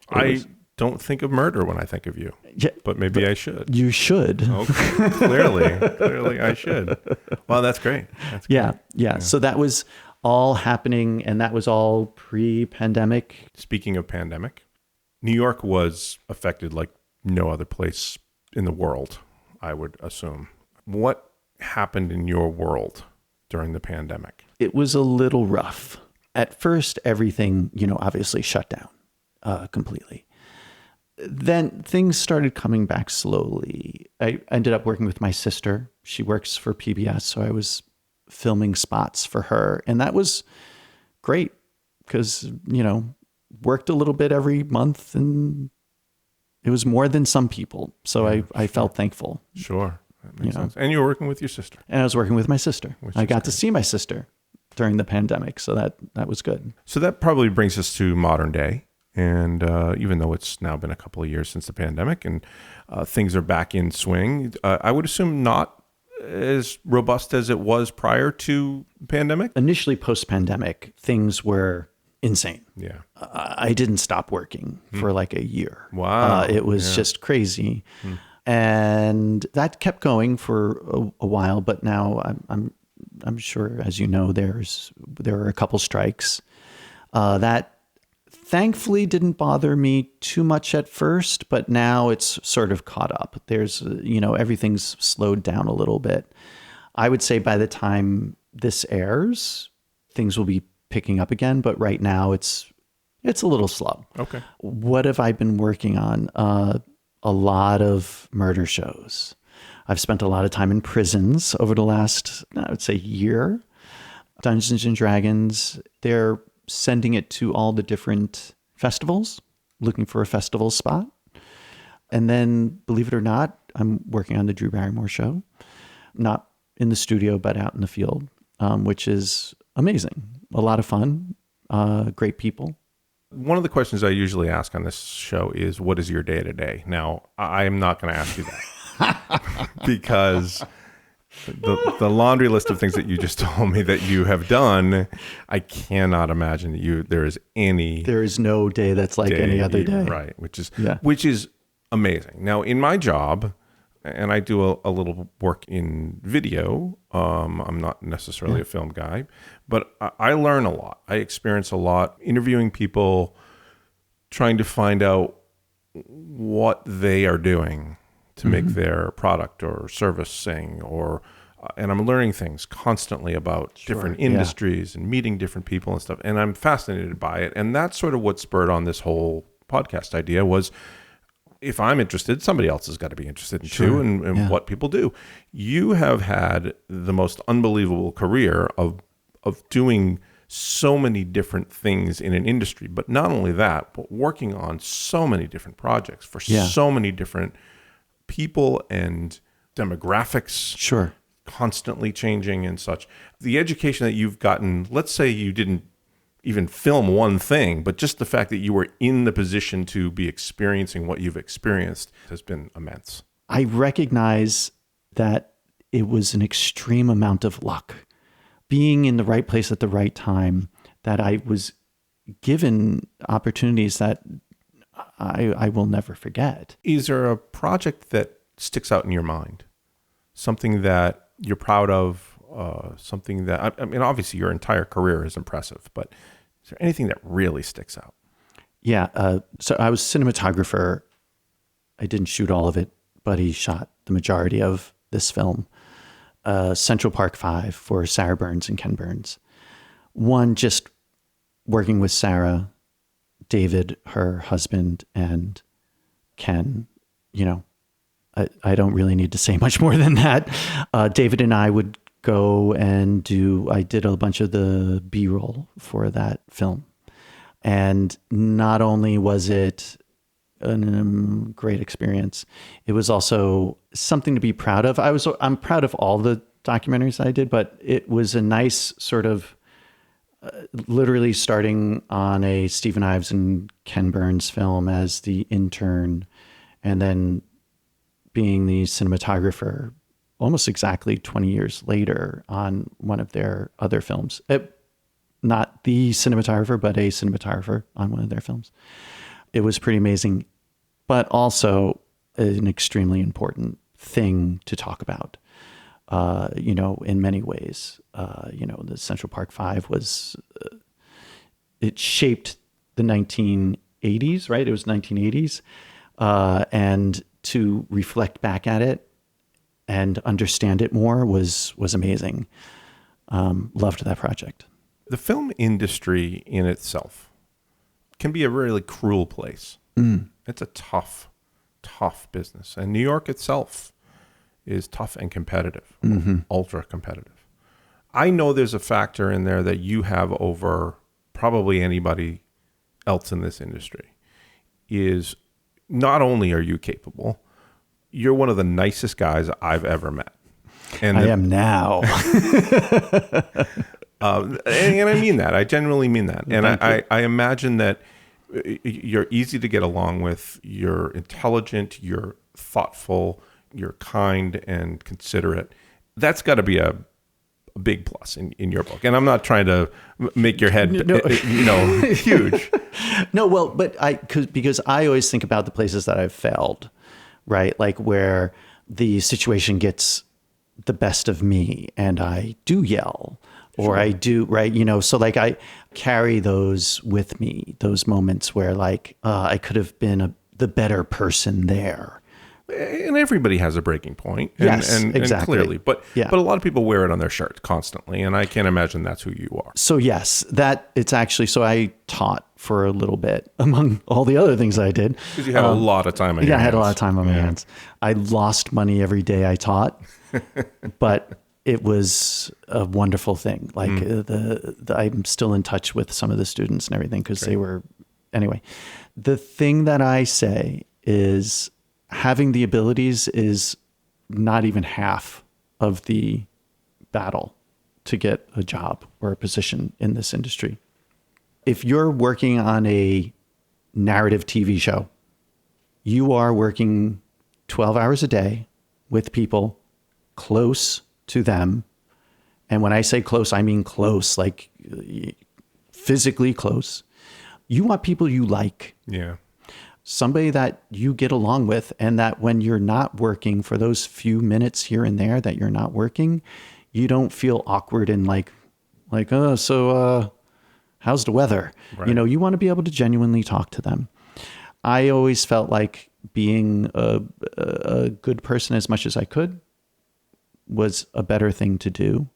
I don't think of murder when I think of you, but maybe I should. You should. Okay. Clearly I should. Well, that's great. That's great. Yeah. So that was all happening, and that was all pre-pandemic. Speaking of pandemic, New York was affected like no other place in the world, I would assume. What happened in your world during the pandemic? It was a little rough. At first, everything, obviously shut down completely. Then things started coming back slowly. I ended up working with my sister. She works for PBS, so I was filming spots for her. And that was great because, worked a little bit every month, and it was more than some people. So I felt thankful. Sure. That makes sense. And you were working with your sister. And I was working with my sister. I got to see my sister during the pandemic. So that was good. So that probably brings us to modern day. And even though it's now been a couple of years since the pandemic and things are back in swing, I would assume not as robust as it was prior to the pandemic? Initially, post-pandemic, things were insane. Yeah. I didn't stop working for like a year. Wow. It was just crazy. And that kept going for a while, but now I'm sure, as you know, there are a couple strikes that thankfully didn't bother me too much at first, but now it's sort of caught up. There's, everything's slowed down a little bit. I would say by the time this airs, things will be picking up again, but right now it's a little slow. Okay. What have I been working on? A lot of murder shows. I've spent a lot of time in prisons over the last, I would say, year. Dungeons and Dragons, they're sending it to all the different festivals, looking for a festival spot. And then, believe it or not, I'm working on the Drew Barrymore show, not in the studio, but out in the field, which is amazing. A lot of fun, great people. One of the questions I usually ask on this show is, what is your day-to-day? Now, I am not going to ask you that because the laundry list of things that you just told me that you have done, I cannot imagine that there is no day that's like any other day. Right, which is amazing. Now, in my job, and I do a little work in video, I'm not necessarily a film guy, but I learn a lot. I experience a lot interviewing people, trying to find out what they are doing to make their product or service sing, and I'm learning things constantly about different industries and meeting different people and stuff. And I'm fascinated by it. And that's sort of what spurred on this whole podcast idea was, if I'm interested, somebody else has got to be interested in too, and what people do. You have had the most unbelievable career of doing so many different things in an industry, but not only that, but working on so many different projects for so many different people and demographics, constantly changing and such. The education that you've gotten, let's say you didn't even film one thing, but just the fact that you were in the position to be experiencing what you've experienced has been immense. I recognize that it was an extreme amount of luck, being in the right place at the right time, that I was given opportunities that I will never forget. Is there a project that sticks out in your mind? Something that you're proud of? Something that, I mean, obviously your entire career is impressive, but is there anything that really sticks out? Yeah. So I was cinematographer. I didn't shoot all of it, but he shot the majority of this film. Central Park 5 for Sarah Burns and Ken Burns. One, just working with Sarah, David, her husband, and Ken, I don't really need to say much more than that. David and I would go and I did a bunch of the B-roll for that film. And not only was it a great experience, it was also something to be proud of. I'm proud of all the documentaries I did, but it was a nice sort of literally starting on a Stephen Ives and Ken Burns film as the intern, and then being the cinematographer almost exactly 20 years later on one of their other films. Not the cinematographer, but a cinematographer on one of their films. It was pretty amazing, but also an extremely important thing to talk about, in many ways. The Central Park 5 was, it shaped the 1980s, right? It was 1980s. And to reflect back at it and understand it more was amazing. Loved that project. The film industry in itself can be a really cruel place. It's a tough business. And New York itself is tough and competitive, ultra competitive. I know there's a factor in there that you have over probably anybody else in this industry. Is not only are you capable, you're one of the nicest guys I've ever met. And I am now. and I mean that. I genuinely mean that. And I imagine that you're easy to get along with. You're intelligent. You're thoughtful. You're kind and considerate. That's got to be a big plus in your book. And I'm not trying to make your head, huge. No, well, but because I always think about the places that I've failed, right? Like where the situation gets the best of me and I do yell or I do, right? So like I carry those with me, those moments where like I could have been the better person there. And everybody has a breaking point. Exactly. And clearly. But a lot of people wear it on their shirt constantly. And I can't imagine that's who you are. So yes, so I taught for a little bit among all the other things that I did. Because you had a lot of time on your hands. I had a lot of time on my hands. I lost money every day I taught, but it was a wonderful thing. Like I'm still in touch with some of the students and everything because they were, anyway. The thing that I say is having the abilities is not even half of the battle to get a job or a position in this industry. If you're working on a narrative TV show, you are working 12 hours a day with people close to them. And when I say close, I mean close, like physically close. You want people you like. Yeah. Somebody that you get along with, and that when you're not working for those few minutes here and there that you're not working, you don't feel awkward and like, how's the weather? Right. You want to be able to genuinely talk to them. I always felt like being a good person as much as I could was a better thing to do.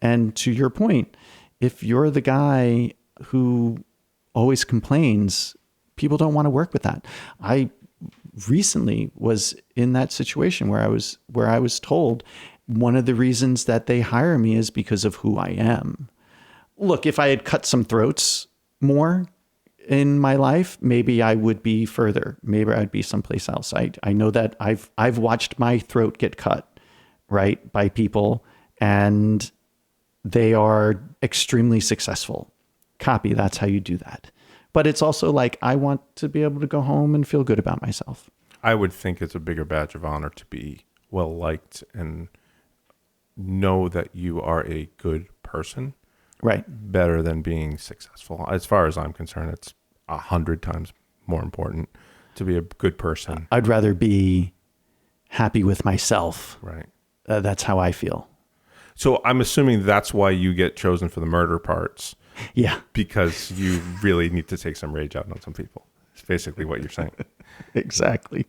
And to your point, if you're the guy who always complains, people don't want to work with that. I recently was in that situation where I was told one of the reasons that they hire me is because of who I am. Look, if I had cut some throats more in my life, maybe I would be further. Maybe I'd be someplace else. I know that I've watched my throat get cut, right, by people, and they are extremely successful. Copy, that's how you do that. But it's also like, I want to be able to go home and feel good about myself. I would think it's a bigger badge of honor to be well-liked and know that you are a good person. Right. Better than being successful. As far as I'm concerned, it's 100 times more important to be a good person. I'd rather be happy with myself. Right. That's how I feel. So I'm assuming that's why you get chosen for the murder parts. Yeah. Because you really need to take some rage out on some people. It's basically what you're saying. Exactly.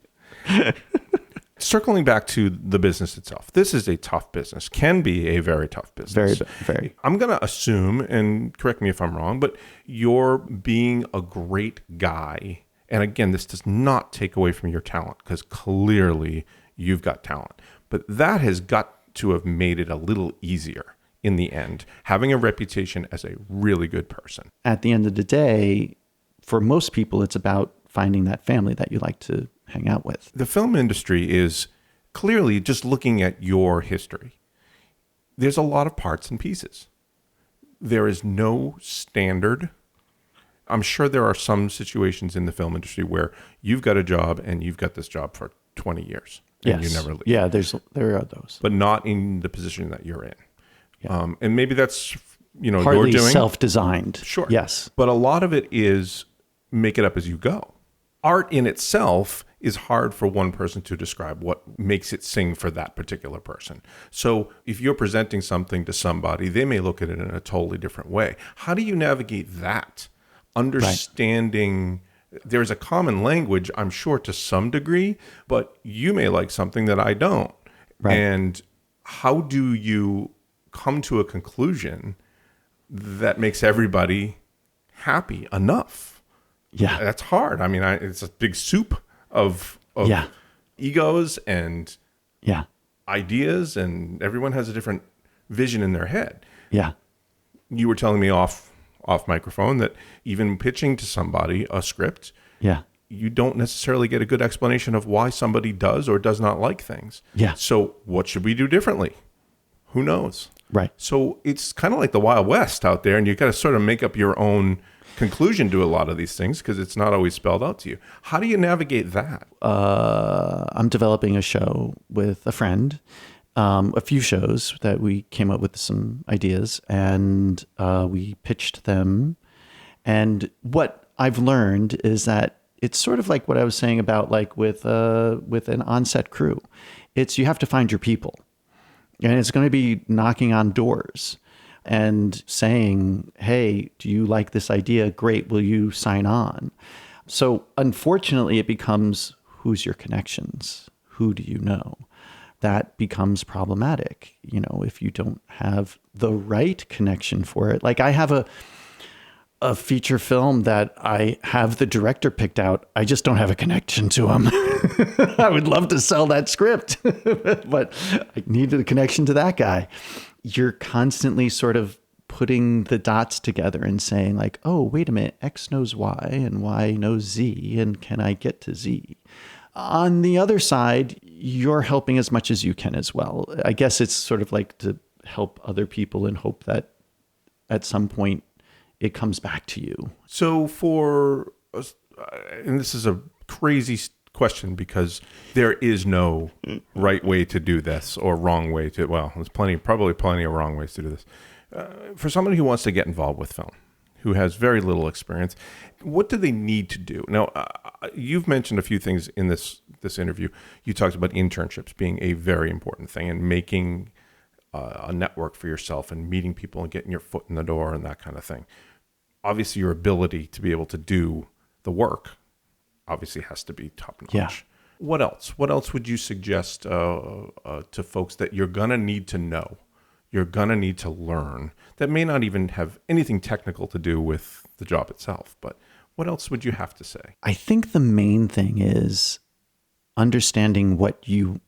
Circling back to the business itself, this is a tough business, can be a very tough business. Very, very. I'm going to assume, and correct me if I'm wrong, but you're being a great guy. And again, this does not take away from your talent because clearly you've got talent. But that has got to have made it a little easier in the end, having a reputation as a really good person. At the end of the day, for most people, it's about finding that family that you like to hang out with. The film industry is clearly, just looking at your history, there's a lot of parts and pieces. There is no standard. I'm sure there are some situations in the film industry where you've got a job and you've got this job for 20 years and you never leave. Yeah, there are those. But not in the position that you're in. Yeah. And maybe that's, partly you're doing. Self-designed. Sure. Yes. But a lot of it is make it up as you go. Art in itself is hard for one person to describe what makes it sing for that particular person. So if you're presenting something to somebody, they may look at it in a totally different way. How do you navigate that? Understanding there's a common language, I'm sure, to some degree, but you may like something that I don't. Right. And how do you come to a conclusion that makes everybody happy enough? Yeah. That's hard. I mean, it's a big soup of egos and ideas, and everyone has a different vision in their head. Yeah. You were telling me off microphone that even pitching to somebody a script, Yeah. you don't necessarily get a good explanation of why somebody does or does not like things. Yeah. So what should we do differently? Who knows? Right. So it's kind of like the Wild West out there, and you got to sort of make up your own conclusion to a lot of these things because it's not always spelled out to you. How do you navigate that? I'm developing a show with a friend, a few shows that we came up with some ideas, and we pitched them. And what I've learned is that it's sort of like what I was saying about like with an on-set crew. It's you have to find your people. And it's going to be knocking on doors and saying, hey, do you like this idea? Great. Will you sign on? So unfortunately, it becomes who's your connections? Who do you know? That becomes problematic, if you don't have the right connection for it. Like I have a feature film that I have the director picked out. I just don't have a connection to him. I would love to sell that script, but I needed a connection to that guy. You're constantly sort of putting the dots together and saying like, oh, wait a minute, X knows Y and Y knows Z, and can I get to Z? On the other side, you're helping as much as you can as well. I guess it's sort of like to help other people and hope that at some point it comes back to you. So and this is a crazy question because there is no right way to do this or wrong way to, well, there's probably plenty of wrong ways to do this. For somebody who wants to get involved with film, who has very little experience, what do they need to do? Now, you've mentioned a few things in this interview. You talked about internships being a very important thing and making a network for yourself and meeting people and getting your foot in the door and that kind of thing. Obviously, your ability to be able to do the work obviously has to be top notch. Yeah. What else? What else would you suggest to folks that you're going to need to know, you're going to need to learn, that may not even have anything technical to do with the job itself, but what else would you have to say? I think the main thing is understanding what you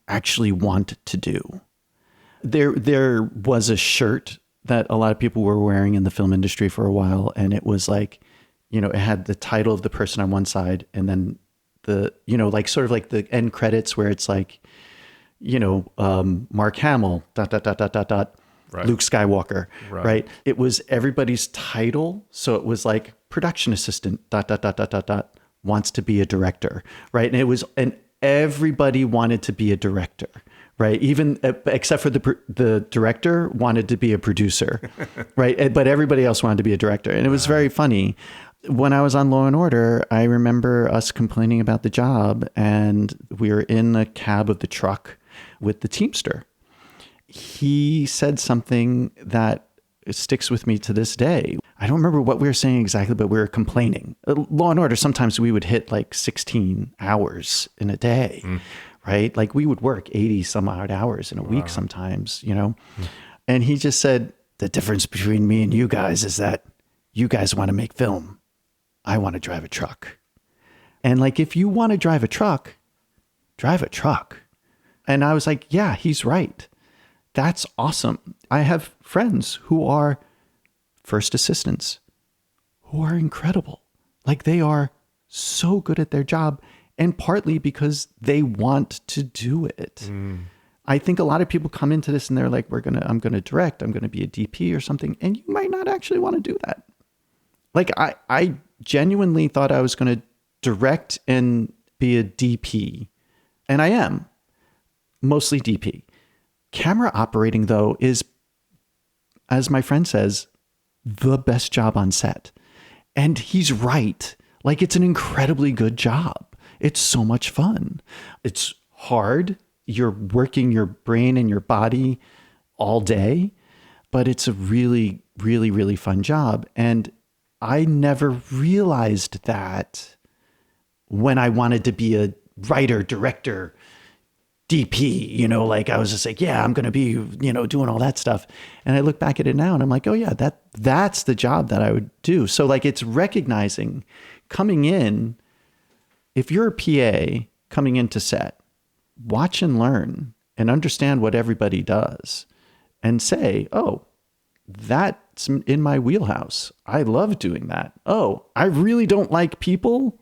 actually want to do. There was a shirt that a lot of people were wearing in the film industry for a while, and it was like, it had the title of the person on one side and then the, like sort of like the end credits where it's like, Mark Hamill, ... Right. Luke Skywalker, Right. right? It was everybody's title. So it was like production assistant, ... wants to be a director, right? And everybody wanted to be a director, right? Even except for the director wanted to be a producer, right? But everybody else wanted to be a director. And it was very funny. When I was on Law and Order, I remember us complaining about the job, and we were in the cab of the truck with the Teamster. He said something that sticks with me to this day. I don't remember what we were saying exactly, but we were complaining. Law and Order, sometimes we would hit like 16 hours in a day, right? Like we would work 80 some odd hours in a week sometimes, And he just said, the difference between me and you guys is that you guys want to make film. I want to drive a truck. And like, if you want to drive a truck, drive a truck. And I was like, yeah, he's right. That's awesome. I have friends who are first assistants who are incredible. Like they are so good at their job, and partly because they want to do it. I think a lot of people come into this and they're like, I'm going to direct, I'm going to be a DP or something. And you might not actually want to do that. Like I genuinely thought I was going to direct and be a DP, and I am mostly DP. Camera operating, though, is, as my friend says, the best job on set. And he's right. Like, it's an incredibly good job. It's so much fun. It's hard. You're working your brain and your body all day, but it's a really, really, really fun job. And I never realized that when I wanted to be a writer, director, DP, like I was just like, yeah, I'm going to be, doing all that stuff. And I look back at it now and I'm like, oh yeah, that's the job that I would do. So like, it's recognizing coming in, if you're a PA coming into set, watch and learn and understand what everybody does. and say, oh, that's in my wheelhouse. I love doing that. Oh, I really don't like people.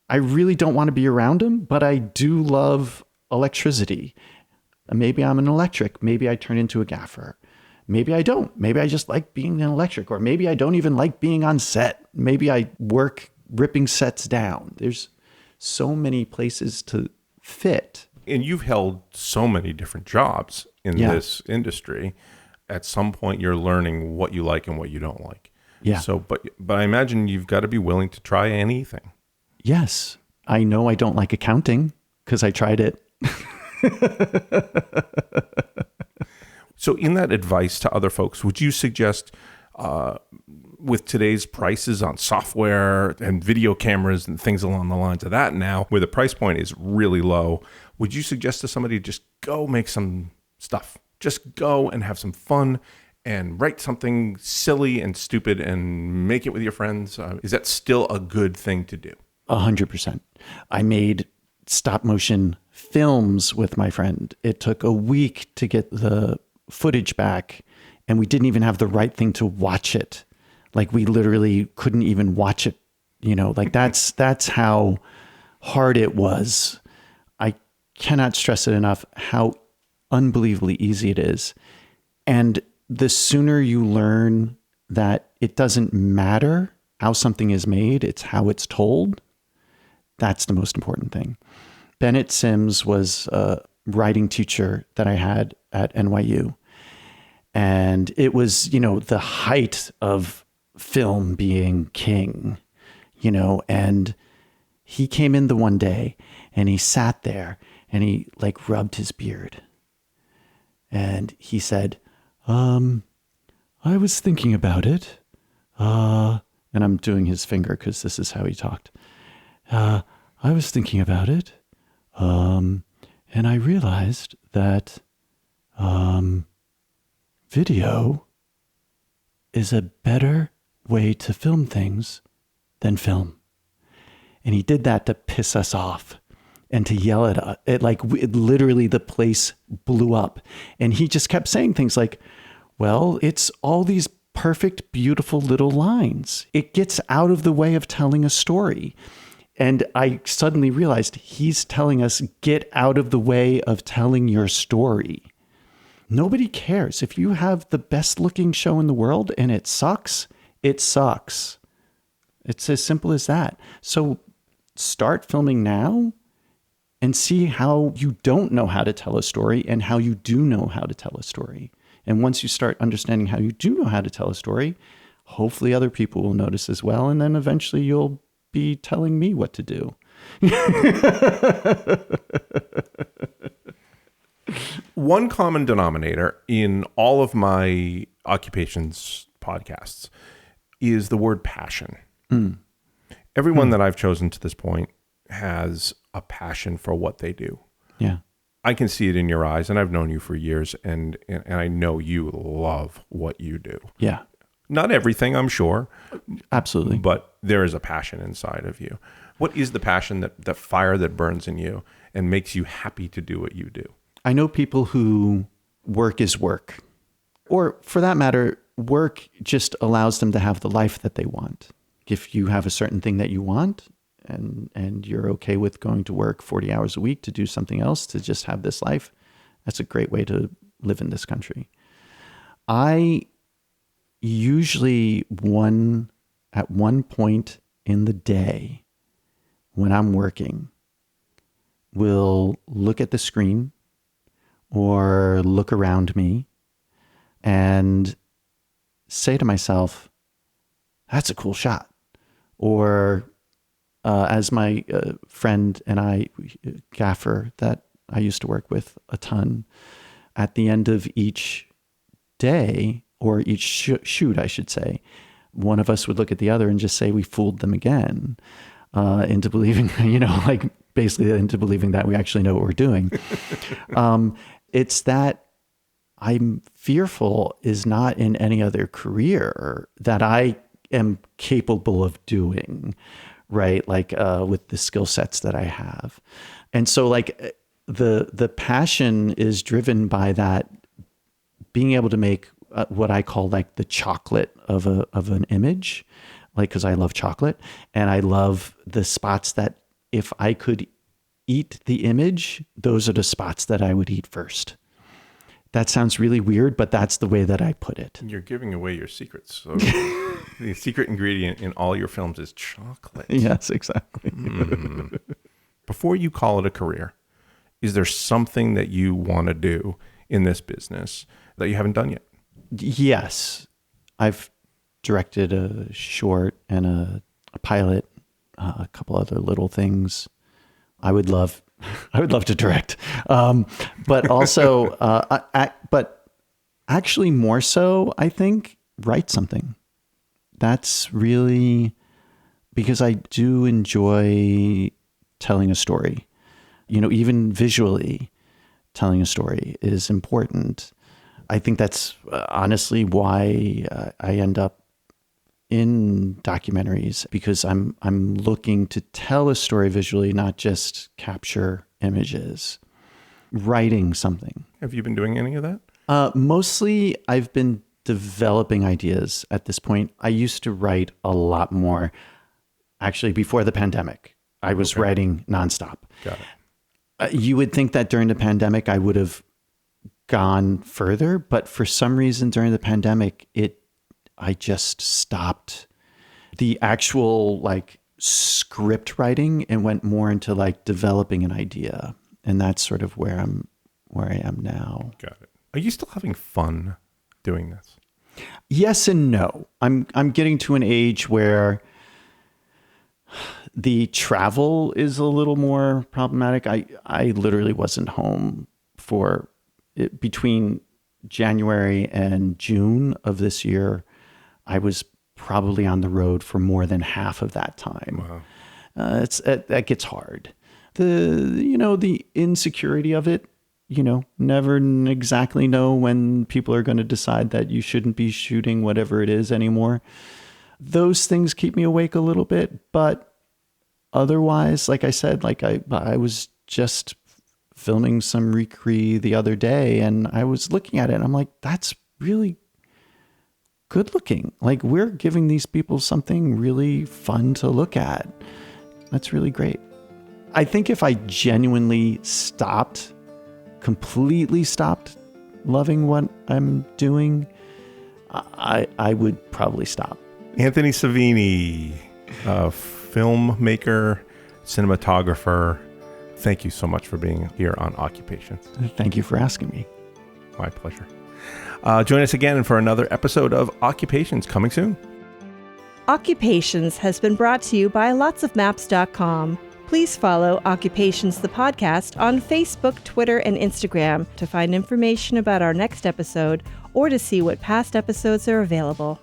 I really don't want to be around them, but I do love electricity. Maybe I'm an electric. Maybe I turn into a gaffer. Maybe I don't. Maybe I just like being an electric, or maybe I don't even like being on set. Maybe I work ripping sets down. There's so many places to fit. And you've held so many different jobs in this industry. At some point, you're learning what you like and what you don't like. Yeah. So, but I imagine you've got to be willing to try anything. Yes. I know I don't like accounting because I tried it. So in that advice to other folks, would you suggest, with today's prices on software and video cameras and things along the lines of that now, where the price point is really low, would you suggest to somebody just go make some stuff? Just go and have some fun and write something silly and stupid and make it with your friends? Is that still a good thing to do? 100%. I made stop motion films with my friend. It took a week to get the footage back, and we didn't even have the right thing to watch it. Like, we literally couldn't even watch it, like that's how hard it was. I cannot stress it enough how unbelievably easy it is. And the sooner you learn that it doesn't matter how something is made, it's how it's told, that's the most important thing. Bennett Sims was a writing teacher that I had at NYU. And it was, the height of film being king, and he came in the one day and he sat there and he rubbed his beard. And he said, I was thinking about it. And I'm doing his finger because this is how he talked. I was thinking about it. And I realized that video is a better way to film things than film. And he did that to piss us off and to yell at us. Literally the place blew up. And he just kept saying things like, well, it's all these perfect, beautiful little lines. It gets out of the way of telling a story. And I suddenly realized he's telling us, get out of the way of telling your story. Nobody cares. If you have the best looking show in the world and it sucks, it sucks. It's as simple as that. So start filming now and see how you don't know how to tell a story and how you do know how to tell a story. And once you start understanding how you do know how to tell a story, hopefully other people will notice as well. And then eventually you'll be telling me what to do. One common denominator in all of my occupations podcasts is the word passion. Everyone that I've chosen to this point has a passion for what they do. Yeah. I can see it in your eyes, and I've known you for years, and I know you love what you do. Yeah. Not everything, I'm sure. Absolutely. But there is a passion inside of you. What is the passion, that fire that burns in you and makes you happy to do what you do? I know people who work is work. Or for that matter, work just allows them to have the life that they want. If you have a certain thing that you want and you're okay with going to work 40 hours a week to do something else, to just have this life, that's a great way to live in this country. I usually at one point in the day when I'm working will look at the screen or look around me and say to myself, that's a cool shot. Or as my friend and I, gaffer that I used to work with a ton, at the end of each day, or each shoot, I should say, one of us would look at the other and just say we fooled them again, into believing, basically into believing that we actually know what we're doing. It's that I'm fearful is not in any other career that I am capable of doing, right? With the skill sets that I have. And so the passion is driven by that being able to make what I call like the chocolate of an image, like, because I love chocolate and I love the spots that if I could eat the image, those are the spots that I would eat first. That sounds really weird, but that's the way that I put it. You're giving away your secrets. So the secret ingredient in all your films is chocolate. Yes, exactly. Before you call it a career, is there something that you want to do in this business that you haven't done yet? Yes. I've directed a short and a pilot, a couple other little things. I would love to direct, but also, but actually more so, I think, write something. That's really, because I do enjoy telling a story. Even visually, telling a story is important. I think that's honestly why I end up in documentaries, because I'm looking to tell a story visually, not just capture images. Writing something. Have you been doing any of that? Mostly I've been developing ideas at this point. I used to write a lot more. Actually, before the pandemic, I was writing nonstop. Got it. You would think that during the pandemic, I would have gone further, but for some reason during the pandemic, I just stopped the actual like script writing and went more into like developing an idea. And that's sort of where I am now. Got it. Are you still having fun doing this? Yes and no. I'm getting to an age where the travel is a little more problematic. I literally wasn't home for between January and June of this year. I was probably on the road for more than half of that time. Wow. That gets hard. The insecurity of it, never exactly know when people are going to decide that you shouldn't be shooting whatever it is anymore. Those things keep me awake a little bit, but otherwise, like I said, like I was just filming some recre the other day and I was looking at it and I'm like, that's really good looking. Like, we're giving these people something really fun to look at. That's really great. I think if I genuinely completely stopped loving what I'm doing, I would probably stop. Anthony Savini, filmmaker, cinematographer. Thank you so much for being here on Occupations. Thank you for asking me. My pleasure. Join us again for another episode of Occupations, coming soon. Occupations has been brought to you by lotsofmaps.com. Please follow Occupations the podcast on Facebook, Twitter, and Instagram to find information about our next episode or to see what past episodes are available.